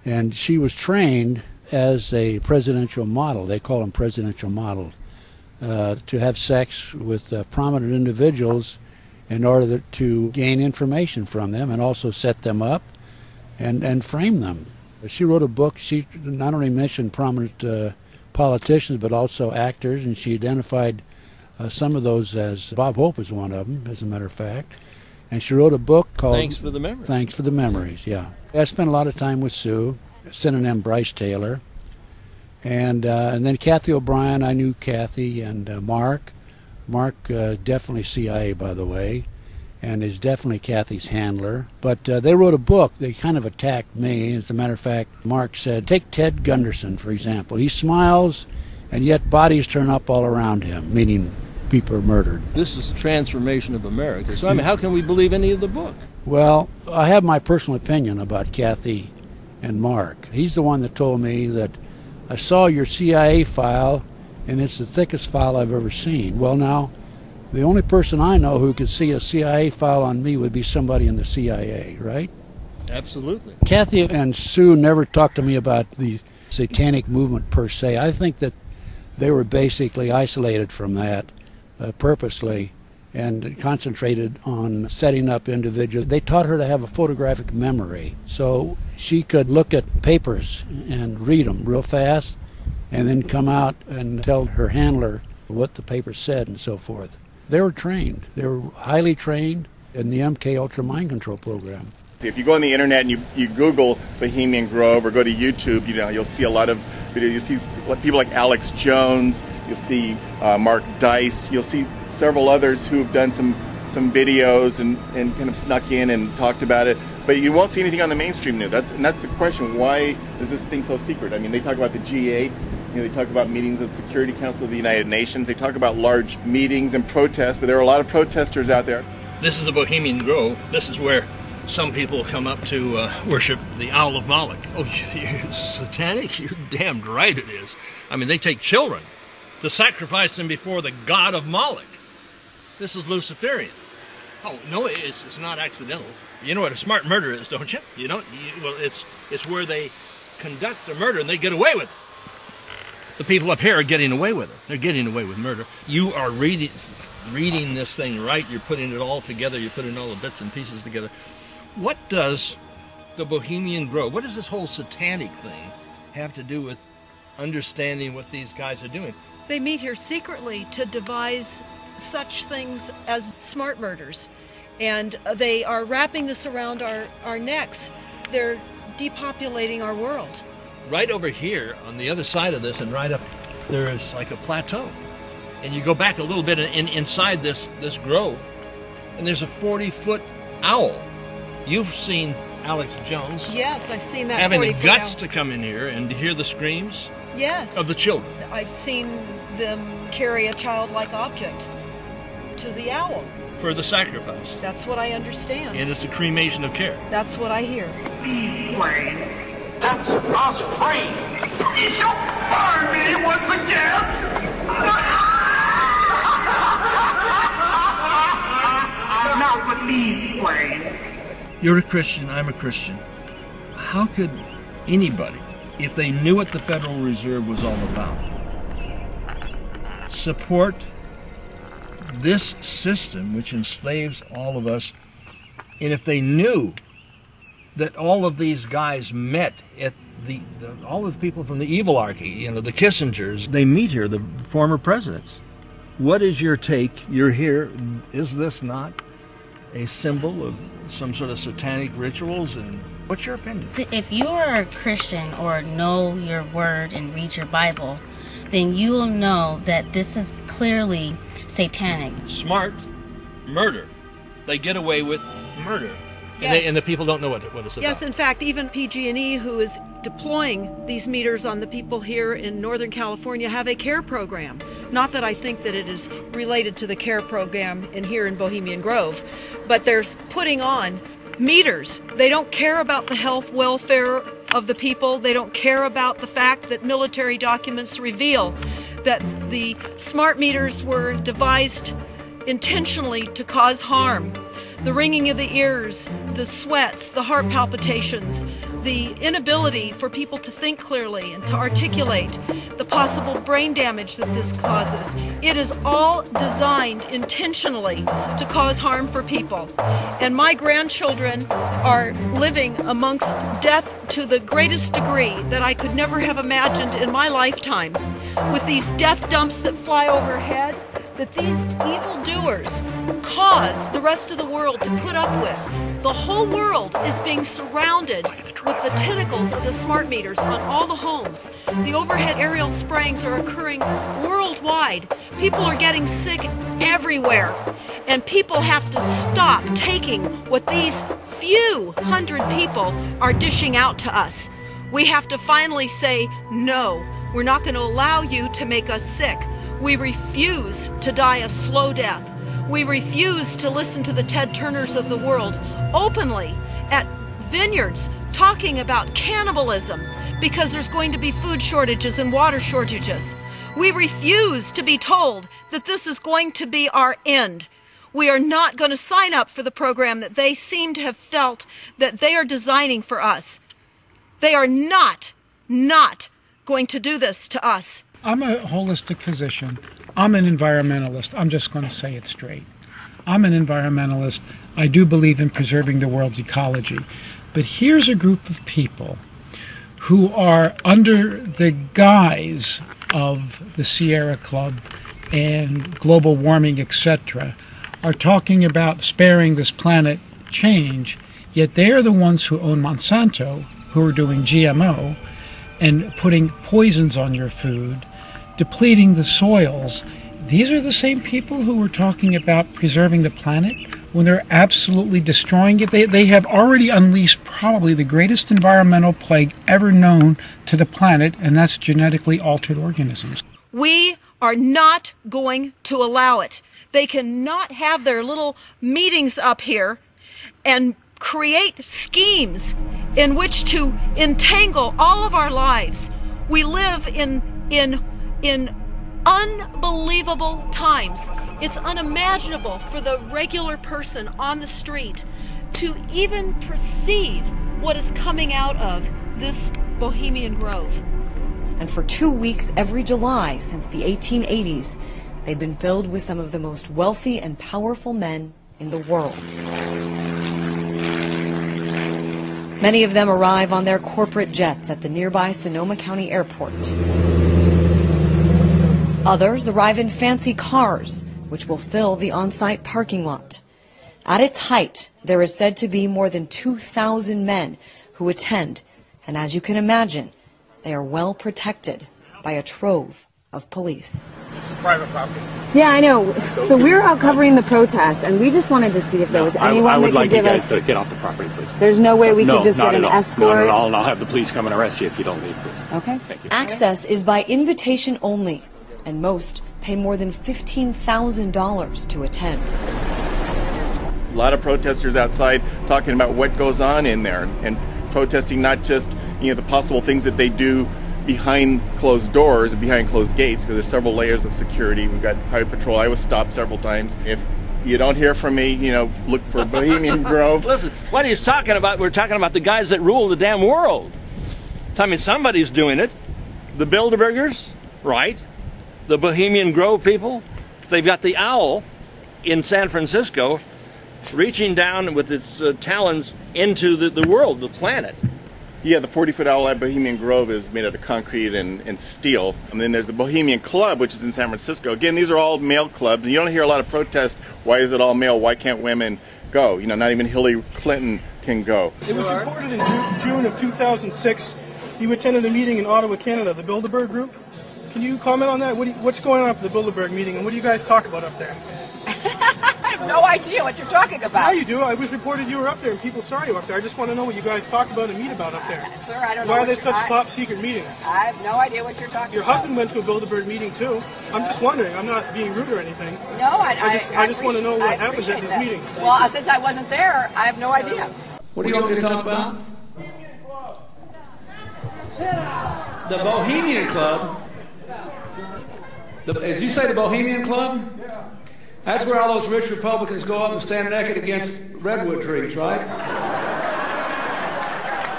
And she was trained as a presidential model. They call them presidential models, to have sex with prominent individuals in order to gain information from them and also set them up and frame them. She wrote a book. She not only mentioned prominent politicians but also actors, and she identified some of those as Bob Hope was one of them, as a matter of fact. And she wrote a book called Thanks for the Memories. Thanks for the Memories, yeah. I spent a lot of time with Sue, synonym Bryce Taylor. And then Kathy O'Brien, I knew Kathy, and Mark. Mark, definitely CIA, by the way, and is definitely Kathy's handler. But they wrote a book. They kind of attacked me. As a matter of fact, Mark said, take Ted Gunderson, for example. He smiles, and yet bodies turn up all around him, meaning people are murdered. This is transformation of America. So, I mean, how can we believe any of the book? Well, I have my personal opinion about Kathy and Mark. He's the one that told me that I saw your CIA file, and it's the thickest file I've ever seen. Well, now, the only person I know who could see a CIA file on me would be somebody in the CIA, right? Absolutely. Kathy and Sue never talked to me about the satanic movement per se. I think that they were basically isolated from that purposely and concentrated on setting up individuals. They taught her to have a photographic memory, so she could look at papers and read them real fast and then come out and tell her handler what the paper said and so forth. They were trained. They were highly trained in the MK Ultra mind control program. If you go on the internet and you Google Bohemian Grove or go to YouTube, you'll see a lot of videos. You'll see people like Alex Jones. You'll see Mark Dice. You'll see several others who have done some videos and kind of snuck in and talked about it. But you won't see anything on the mainstream news. That's the question. Why is this thing so secret? I mean, they talk about the G8. They talk about meetings of the Security Council of the United Nations. They talk about large meetings and protests, but there are a lot of protesters out there. This is the Bohemian Grove. This is where some people come up to worship the Owl of Moloch. Oh, it's satanic? You're damned right it is. I mean, they take children to sacrifice them before the god of Moloch. This is Luciferian. Oh, no, it's not accidental. You know what a smart murder is, don't you? You know, well, it's where they conduct the murder and they get away with it. The people up here are getting away with it. They're getting away with murder. You are reading this thing right. You're putting it all together. You're putting all the bits and pieces together. What does the Bohemian Grove, what does this whole satanic thing have to do with understanding what these guys are doing? They meet here secretly to devise such things as smart murders. And they are wrapping this around our necks. They're depopulating our world. Right over here on the other side of this and right up there is like a plateau. And you go back a little bit inside this grove and there's a 40-foot owl. You've seen Alex Jones. Yes, I've seen that. Having the guts to come in here and to hear the screams. Yes. Of the children. I've seen them carry a childlike object to the owl. For the sacrifice. That's what I understand. And it's a cremation of care. That's what I hear. That's us free. You fired me once again. Now believe, Wayne. You're a Christian, I'm a Christian. How could anybody, if they knew what the Federal Reserve was all about, support this system which enslaves all of us, and if they knew that all of these guys met at all of the people from the evilarchy, the Kissingers, they meet here, the former presidents. What is your take? You're here. Is this not a symbol of some sort of satanic rituals? And what's your opinion? If you are a Christian or know your word and read your Bible, then you will know that this is clearly satanic. Smart murder. They get away with murder. Yes. And the people don't know what it's about. Yes, in fact, even PG&E, who is deploying these meters on the people here in Northern California, have a care program. Not that I think that it is related to the care program here in Bohemian Grove, but they're putting on meters. They don't care about the health, welfare of the people. They don't care about the fact that military documents reveal that the smart meters were devised intentionally to cause harm. The ringing of the ears, the sweats, the heart palpitations, the inability for people to think clearly and to articulate the possible brain damage that this causes. It is all designed intentionally to cause harm for people. And my grandchildren are living amongst death to the greatest degree that I could never have imagined in my lifetime, with these death dumps that fly overhead, that these evildoers cause the rest of the world to put up with. The whole world is being surrounded with the tentacles of the smart meters on all the homes. The overhead aerial sprayings are occurring worldwide. People are getting sick everywhere. And people have to stop taking what these few hundred people are dishing out to us. We have to finally say, no, we're not going to allow you to make us sick. We refuse to die a slow death. We refuse to listen to the Ted Turners of the world openly at vineyards talking about cannibalism because there's going to be food shortages and water shortages. We refuse to be told that this is going to be our end. We are not going to sign up for the program that they seem to have felt that they are designing for us. They are not going to do this to us. I'm a holistic physician. I'm an environmentalist. I'm just going to say it straight. I'm an environmentalist. I do believe in preserving the world's ecology. But here's a group of people who are under the guise of the Sierra Club and global warming, etc., are talking about sparing this planet change, yet they are the ones who own Monsanto, who are doing GMO and putting poisons on your food, depleting the soils. These are the same people who were talking about preserving the planet when they're absolutely destroying it. They have already unleashed probably the greatest environmental plague ever known to the planet, and that's genetically altered organisms. We are not going to allow it. They cannot have their little meetings up here and create schemes in which to entangle all of our lives. We live in unbelievable times. It's unimaginable for the regular person on the street to even perceive what is coming out of this Bohemian Grove. And for 2 weeks every July since the 1880s, they've been filled with some of the most wealthy and powerful men in the world. Many of them arrive on their corporate jets at the nearby Sonoma County Airport. Others arrive in fancy cars, which will fill the on-site parking lot. At its height, there is said to be more than 2,000 men who attend, and as you can imagine, they are well protected by a trove of police. This is private property. Yeah, I know. So we were out covering the protest, and we just wanted to see if there was anyone that could give us... I would like you guys to get off the property, please. There's no way we could just get an escort? No, not at all, and I'll have the police come and arrest you if you don't leave, please. Okay. Thank you. Access is by invitation only, and most pay more than $15,000 to attend. A lot of protesters outside talking about what goes on in there and protesting not just the possible things that they do behind closed doors and behind closed gates, because there's several layers of security. We've got highway patrol. I was stopped several times. If you don't hear from me, look for Bohemian Grove. Listen, what he's talking about, we're talking about the guys that rule the damn world. I mean, somebody's doing it. The Bilderbergers, right? The Bohemian Grove people. They've got the owl in San Francisco reaching down with its talons into the world, the planet. Yeah, the 40-foot owl at Bohemian Grove is made out of concrete and steel. And then there's the Bohemian Club, which is in San Francisco. Again, these are all male clubs, and you don't hear a lot of protest. Why is it all male? Why can't women go. You know, not even Hillary Clinton can go. It was reported in June of 2006 you attended a meeting in Ottawa, Canada, the Bilderberg group. Can you comment on that? What's going on at the Bilderberg meeting, and what do you guys talk about up there? I have no idea what you're talking about. Yeah, you do. I was reported you were up there, and people saw you up there. I just want to know what you guys talk about and meet about up there. Sir, I don't know. Why are they such top secret meetings? I have no idea what you're talking Your about. husband went to a Bilderberg meeting too. I'm just wondering. I'm not being rude or anything. No, I just want to know what happens at these meetings. Well, since I wasn't there, I have no idea. What do you want me to talk about? The Bohemian Club. As you say, the Bohemian Club? That's where all those rich Republicans go up and stand naked against redwood trees, right?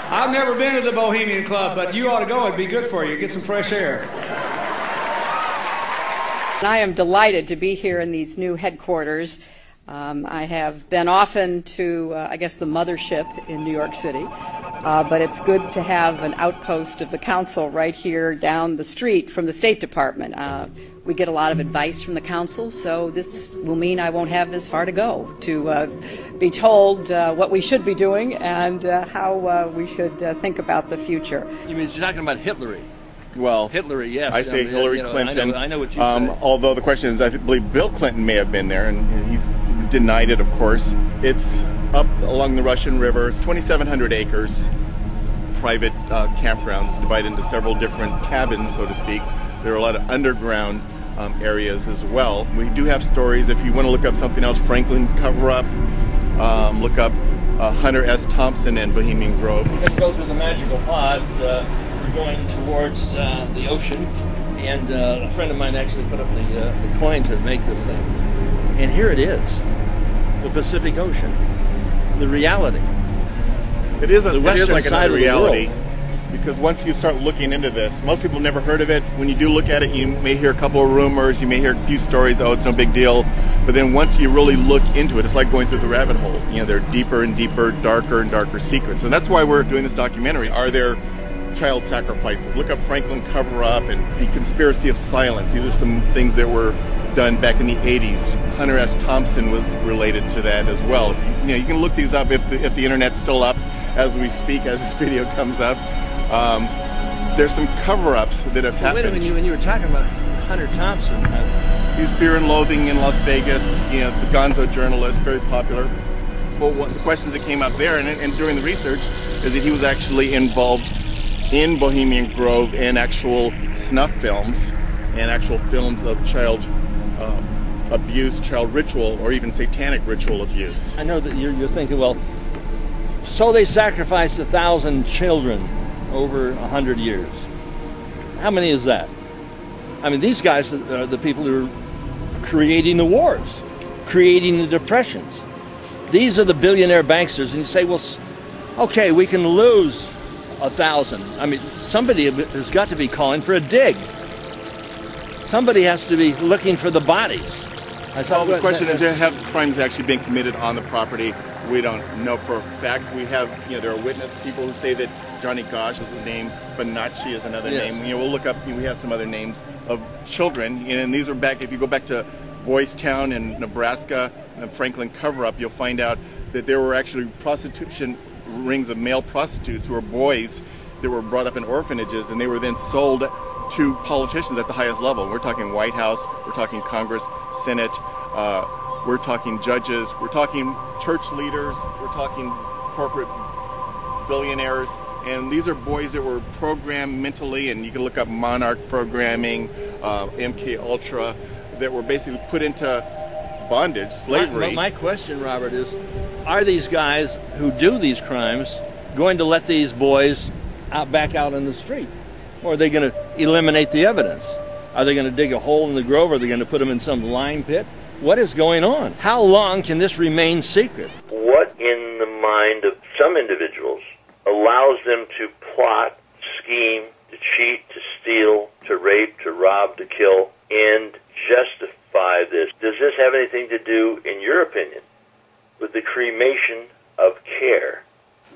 I've never been to the Bohemian Club, but you ought to go. It'd be good for you. Get some fresh air. I am delighted to be here in these new headquarters. I have been often to, I guess, the mothership in New York City, but it's good to have an outpost of the council right here down the street from the State Department. We get a lot of advice from the council, so this will mean I won't have as far to go to be told what we should be doing and how we should think about the future. You mean you're talking about Hillary? Well, Hillary, yes. I say Hillary Clinton. I know what you say. Although the question is, I believe Bill Clinton may have been there, and he's denied it, of course. It's up along the Russian River. It's 2,700 acres. Private campgrounds divided into several different cabins, so to speak. There are a lot of underground areas as well. We do have stories. If you want to look up something else, Franklin cover-up, look up Hunter S. Thompson and Bohemian Grove. It goes with the magical pod. We're going towards the ocean, and a friend of mine actually put up the coin to make this thing. And here it is, the Pacific Ocean, the reality. It is like side another of reality, because once you start looking into this, most people never heard of it. When you do look at it, you may hear a couple of rumors, you may hear a few stories, oh, it's no big deal. But then once you really look into it, it's like going through the rabbit hole. You know, there are deeper and deeper, darker and darker secrets. And that's why we're doing this documentary. Are there child sacrifices? Look up Franklin cover-up and the conspiracy of silence. These are some things that were done back in the 80s. Hunter S. Thompson was related to that as well. If you can look these up if the internet's still up as we speak, as this video comes up. There's some cover-ups that have happened. Wait a minute, when you were talking about Hunter Thompson, he's Fear and Loathing in Las Vegas. You know, the Gonzo journalist, very popular. Well, the questions that came up there and during the research is that he was actually involved in Bohemian Grove and actual snuff films and actual films of child abuse, child ritual, or even satanic ritual abuse. I know that you're thinking, well, so they sacrificed 1,000 children over 100 years. How many is that? I mean, these guys are the people who are creating the wars, creating the depressions. These are the billionaire banksters, and you say, well, okay, we can lose 1,000. I mean, somebody has got to be calling for a dig. Somebody has to be looking for the bodies. Well, the question is, have crimes actually been committed on the property? We don't know for a fact. We have, there are witness people who say that Johnny Gosh is a name, Bonacci is another name. We'll look up, we have some other names of children, and these are back, if you go back to Boys Town in Nebraska, the Franklin cover-up, you'll find out that there were actually prostitution rings of male prostitutes who were boys that were brought up in orphanages, and they were then sold to politicians at the highest level. We're talking White House, we're talking Congress, Senate, we're talking judges, we're talking church leaders, we're talking corporate billionaires, and these are boys that were programmed mentally, and you can look up Monarch programming, MK Ultra, that were basically put into bondage, slavery. My question, Robert, is, are these guys who do these crimes going to let these boys back out in the street? Or are they going to eliminate the evidence? Are they going to dig a hole in the grove? Are they going to put them in some lime pit? What is going on? How long can this remain secret? What in the mind of some individuals allows them to plot, scheme, to cheat, to steal, to rape, to rob, to kill, and justify this? Does this have anything to do, in your opinion, with the cremation of care?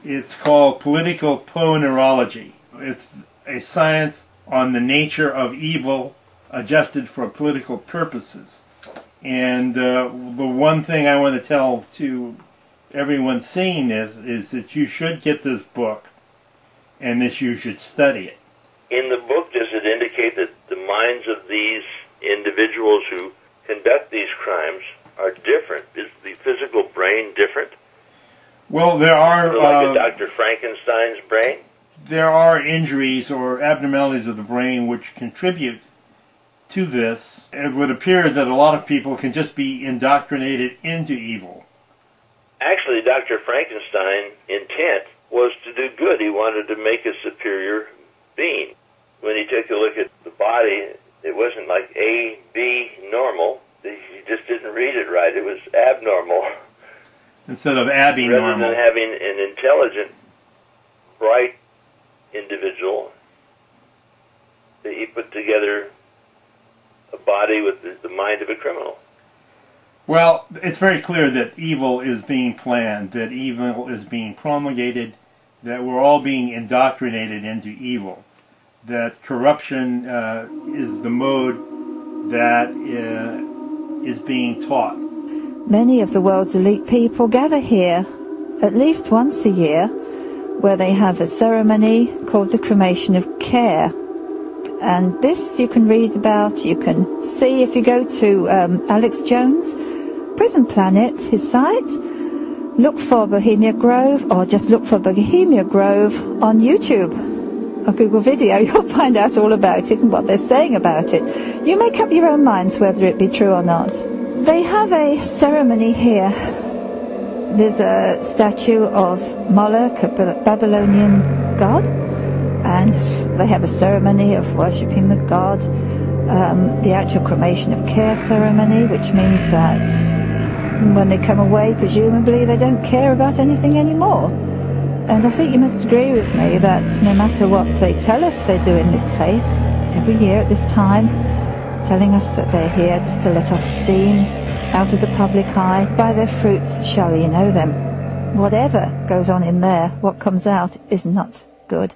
It's called political poneurology. It's a science on the nature of evil adjusted for political purposes. And the one thing I want to tell to everyone's seeing this is that you should get this book and that you should study it. In the book, does it indicate that the minds of these individuals who conduct these crimes are different? Is the physical brain different? Well, there are... So like a Dr. Frankenstein's brain? There are injuries or abnormalities of the brain which contribute to this. It would appear that a lot of people can just be indoctrinated into evil. Actually, Dr. Frankenstein's intent was to do good. He wanted to make a superior being. When he took a look at the body, it wasn't like A, B, normal. He just didn't read it right. It was abnormal. Instead of abnormal. Rather than having an intelligent, bright individual, he put together a body with the mind of a criminal. Well, it's very clear that evil is being planned, that evil is being promulgated, that we're all being indoctrinated into evil, that corruption is the mode that is being taught. Many of the world's elite people gather here at least once a year, where they have a ceremony called the cremation of care. And this you can read about, you can see if you go to Alex Jones' Prison Planet, his site. Look for Bohemian Grove, or just look for Bohemian Grove on YouTube or Google Video. You'll find out all about it and what they're saying about it. You make up your own minds whether it be true or not. They have a ceremony here. There's a statue of Moloch, a Babylonian god, and they have a ceremony of worshipping the god. The actual cremation of care ceremony, which means that when they come away, presumably, they don't care about anything anymore. And I think you must agree with me that no matter what they tell us they do in this place, every year at this time, telling us that they're here just to let off steam out of the public eye, by their fruits shall ye know them. Whatever goes on in there, what comes out is not good.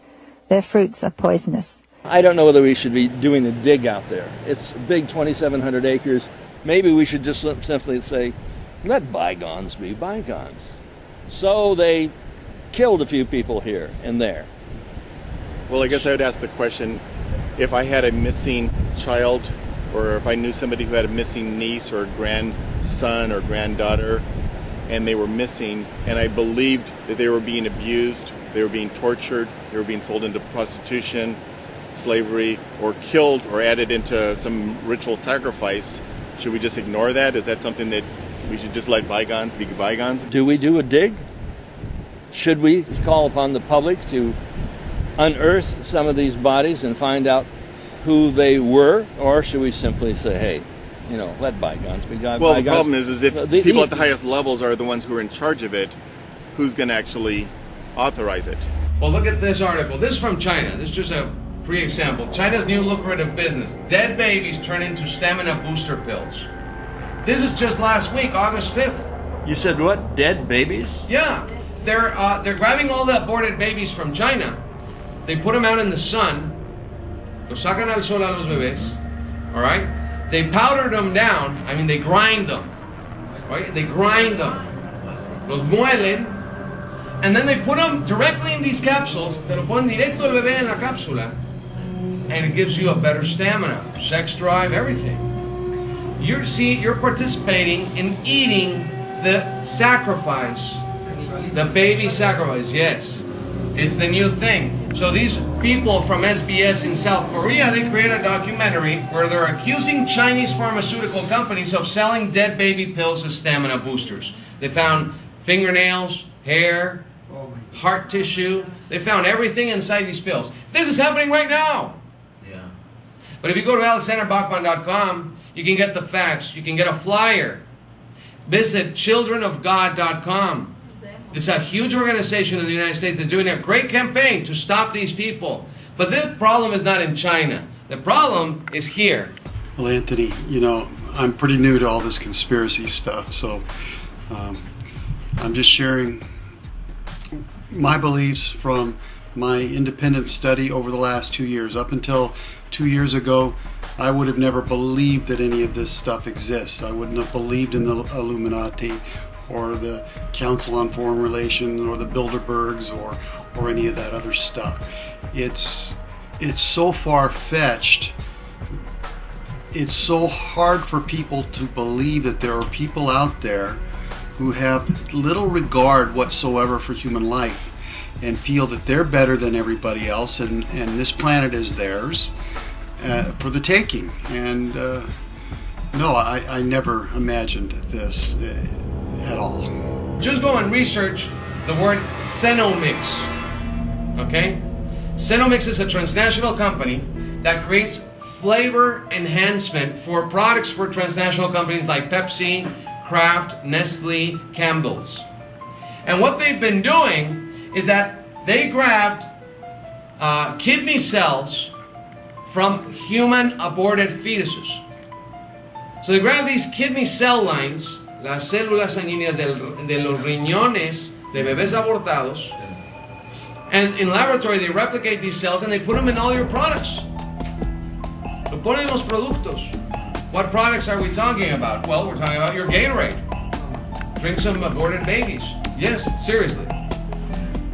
Their fruits are poisonous. I don't know whether we should be doing a dig out there. It's a big 2,700 acres. Maybe we should just simply say, let bygones be bygones. So they killed a few people here and there. Well, I guess I would ask the question, if I had a missing child, or if I knew somebody who had a missing niece or grandson or granddaughter, and they were missing, and I believed that they were being abused, they were being tortured, they were being sold into prostitution, slavery, or killed or added into some ritual sacrifice, should we just ignore that? Is that something that we should just let bygones be bygones? Do we do a dig? Should we call upon the public to unearth some of these bodies and find out who they were, or should we simply say, hey, you know, let bygones be bygones? Well, the problem is if people at the highest levels are the ones who are in charge of it, who's going to actually authorize it? Well, look at this article. This is from China. This is just a pre-example. China's new lucrative business. Dead babies turn into stamina booster pills. This is just last week, August 5th. You said what? Dead babies? Yeah. They're grabbing all the aborted babies from China. They put them out in the sun. Los sacan al sol a los bebés. All right? They powder them down. I mean, they grind them. Right? They grind them. Los muelen. And then they put them directly in these capsules. Te lo ponen directo el bebé en la cápsula. And it gives you a better stamina, sex drive, everything. You're participating in eating the sacrifice. The baby sacrifice, yes. It's the new thing. So these people from SBS in South Korea, they created a documentary where they're accusing Chinese pharmaceutical companies of selling dead baby pills as stamina boosters. They found fingernails, hair, heart tissue. They found everything inside these pills. This is happening right now. Yeah. But if you go to alexanderbachman.com, you can get the facts. You can get a flyer. Visit childrenofgod.com. It's a huge organization in the United States that's doing a great campaign to stop these people. But the problem is not in China. The problem is here. Well, Anthony, you know, I'm pretty new to all this conspiracy stuff, so I'm just sharing my beliefs from my independent study over the last 2 years. Up until 2 years ago, I would have never believed that any of this stuff exists. I wouldn't have believed in the Illuminati or the Council on Foreign Relations or the Bilderbergs or any of that other stuff. It's so far-fetched. It's so hard for people to believe that there are people out there who have little regard whatsoever for human life and feel that they're better than everybody else, and this planet is theirs for the taking. And no, I never imagined this at all. Just go and research the word Cenomix, okay? Cenomix is a transnational company that creates flavor enhancement for products for transnational companies like Pepsi, Kraft, Nestle, Campbell's. And what they've been doing is that they grabbed kidney cells from human aborted fetuses. So they grab these kidney cell lines, las células sanguíneas de los riñones de bebés abortados, and in laboratory they replicate these cells and they put them in all your products. Lo ponen en los productos. What products are we talking about? Well, we're talking about your Gatorade. Drink some aborted babies. Yes, seriously.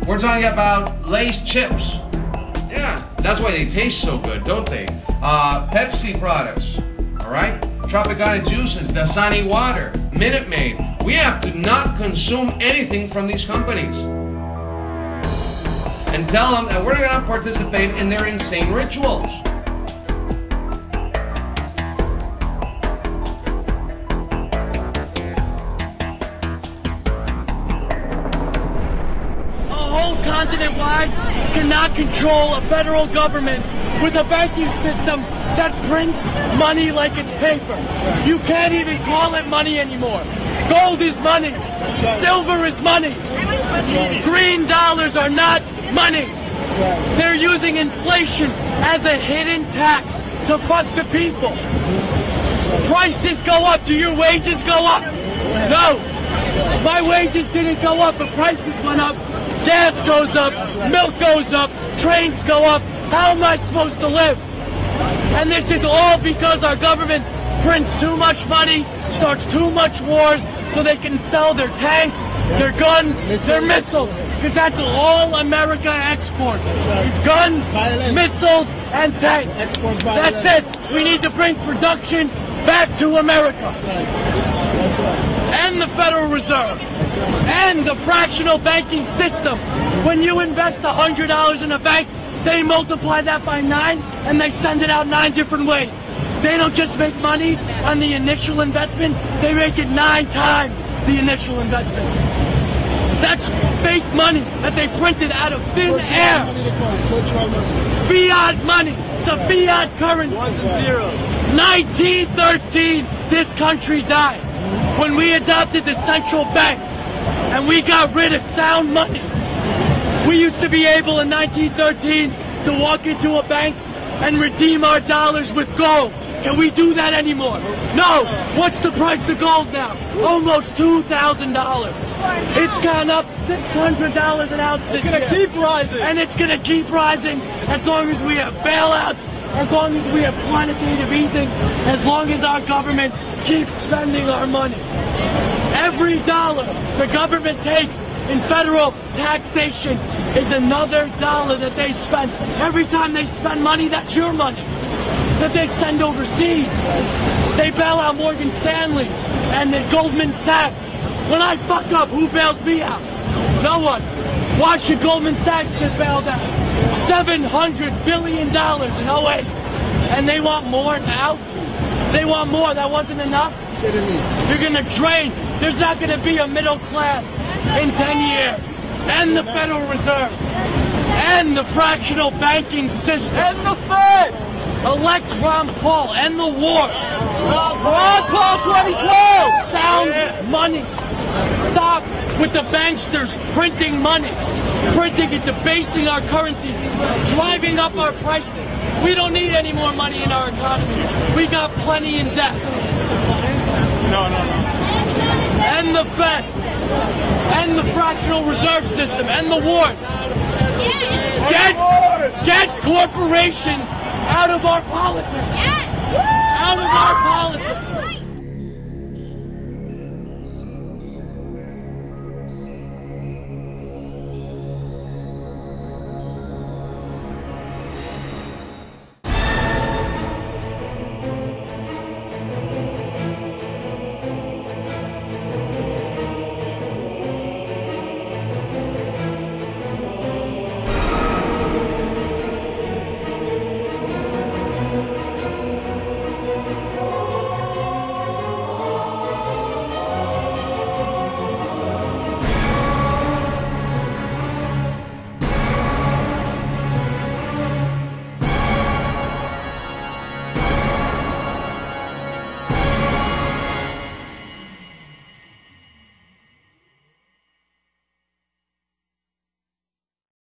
We're talking about Lay's chips. Yeah, that's why they taste so good, don't they? Pepsi products, all right? Tropicana juices, Dasani water, Minute Maid. We have to not consume anything from these companies. And tell them that we're not going to participate in their insane rituals. Continent-wide cannot control a federal government with a banking system that prints money like it's paper. You can't even call it money anymore. Gold is money. Silver is money. Green dollars are not money. They're using inflation as a hidden tax to fuck the people. Prices go up. Do your wages go up? No. My wages didn't go up, but prices went up. Gas goes up, milk goes up, trains go up. How am I supposed to live? And this is all because our government prints too much money, starts too much wars, so they can sell their tanks, their guns, their missiles. Because that's all America exports. Is guns, missiles, and tanks. That's it. We need to bring production back to America. And the Federal Reserve. And the fractional banking system. When you invest $100 in a bank, they multiply that by 9 and they send it out 9 different ways. They don't just make money on the initial investment, they make it 9 times the initial investment. That's fake money that they printed out of thin air. Fiat money. It's a fiat currency. Ones and zeros. 1913, this country died. When we adopted the central bank and we got rid of sound money. We used to be able in 1913 to walk into a bank and redeem our dollars with gold. Can we do that anymore? No. What's the price of gold now? Almost $2,000. It's gone up $600 an ounce this year. It's going to keep rising. And it's going to keep rising as long as we have bailouts, as long as we have quantitative easing, as long as our government keeps spending our money. Every dollar the government takes in federal taxation is another dollar that they spend. Every time they spend money, that's your money that they send overseas. They bail out Morgan Stanley and then Goldman Sachs. When I fuck up, who bails me out? No one. Why should Goldman Sachs get bailed out? $700 billion in 08. And they want more now? They want more. That wasn't enough? You're going to drain. There's not going to be a middle class in 10 years. And the Federal Reserve. And the fractional banking system. And the Fed. Elect Ron Paul. And the wars. Ron Paul 2012. Sound money. Stop with the banksters printing money. Printing and debasing our currencies. Driving up our prices. We don't need any more money in our economy. We got plenty in debt. No. And the Fed. And the fractional reserve system. And the wars. Get corporations out of our politics. Out of our politics.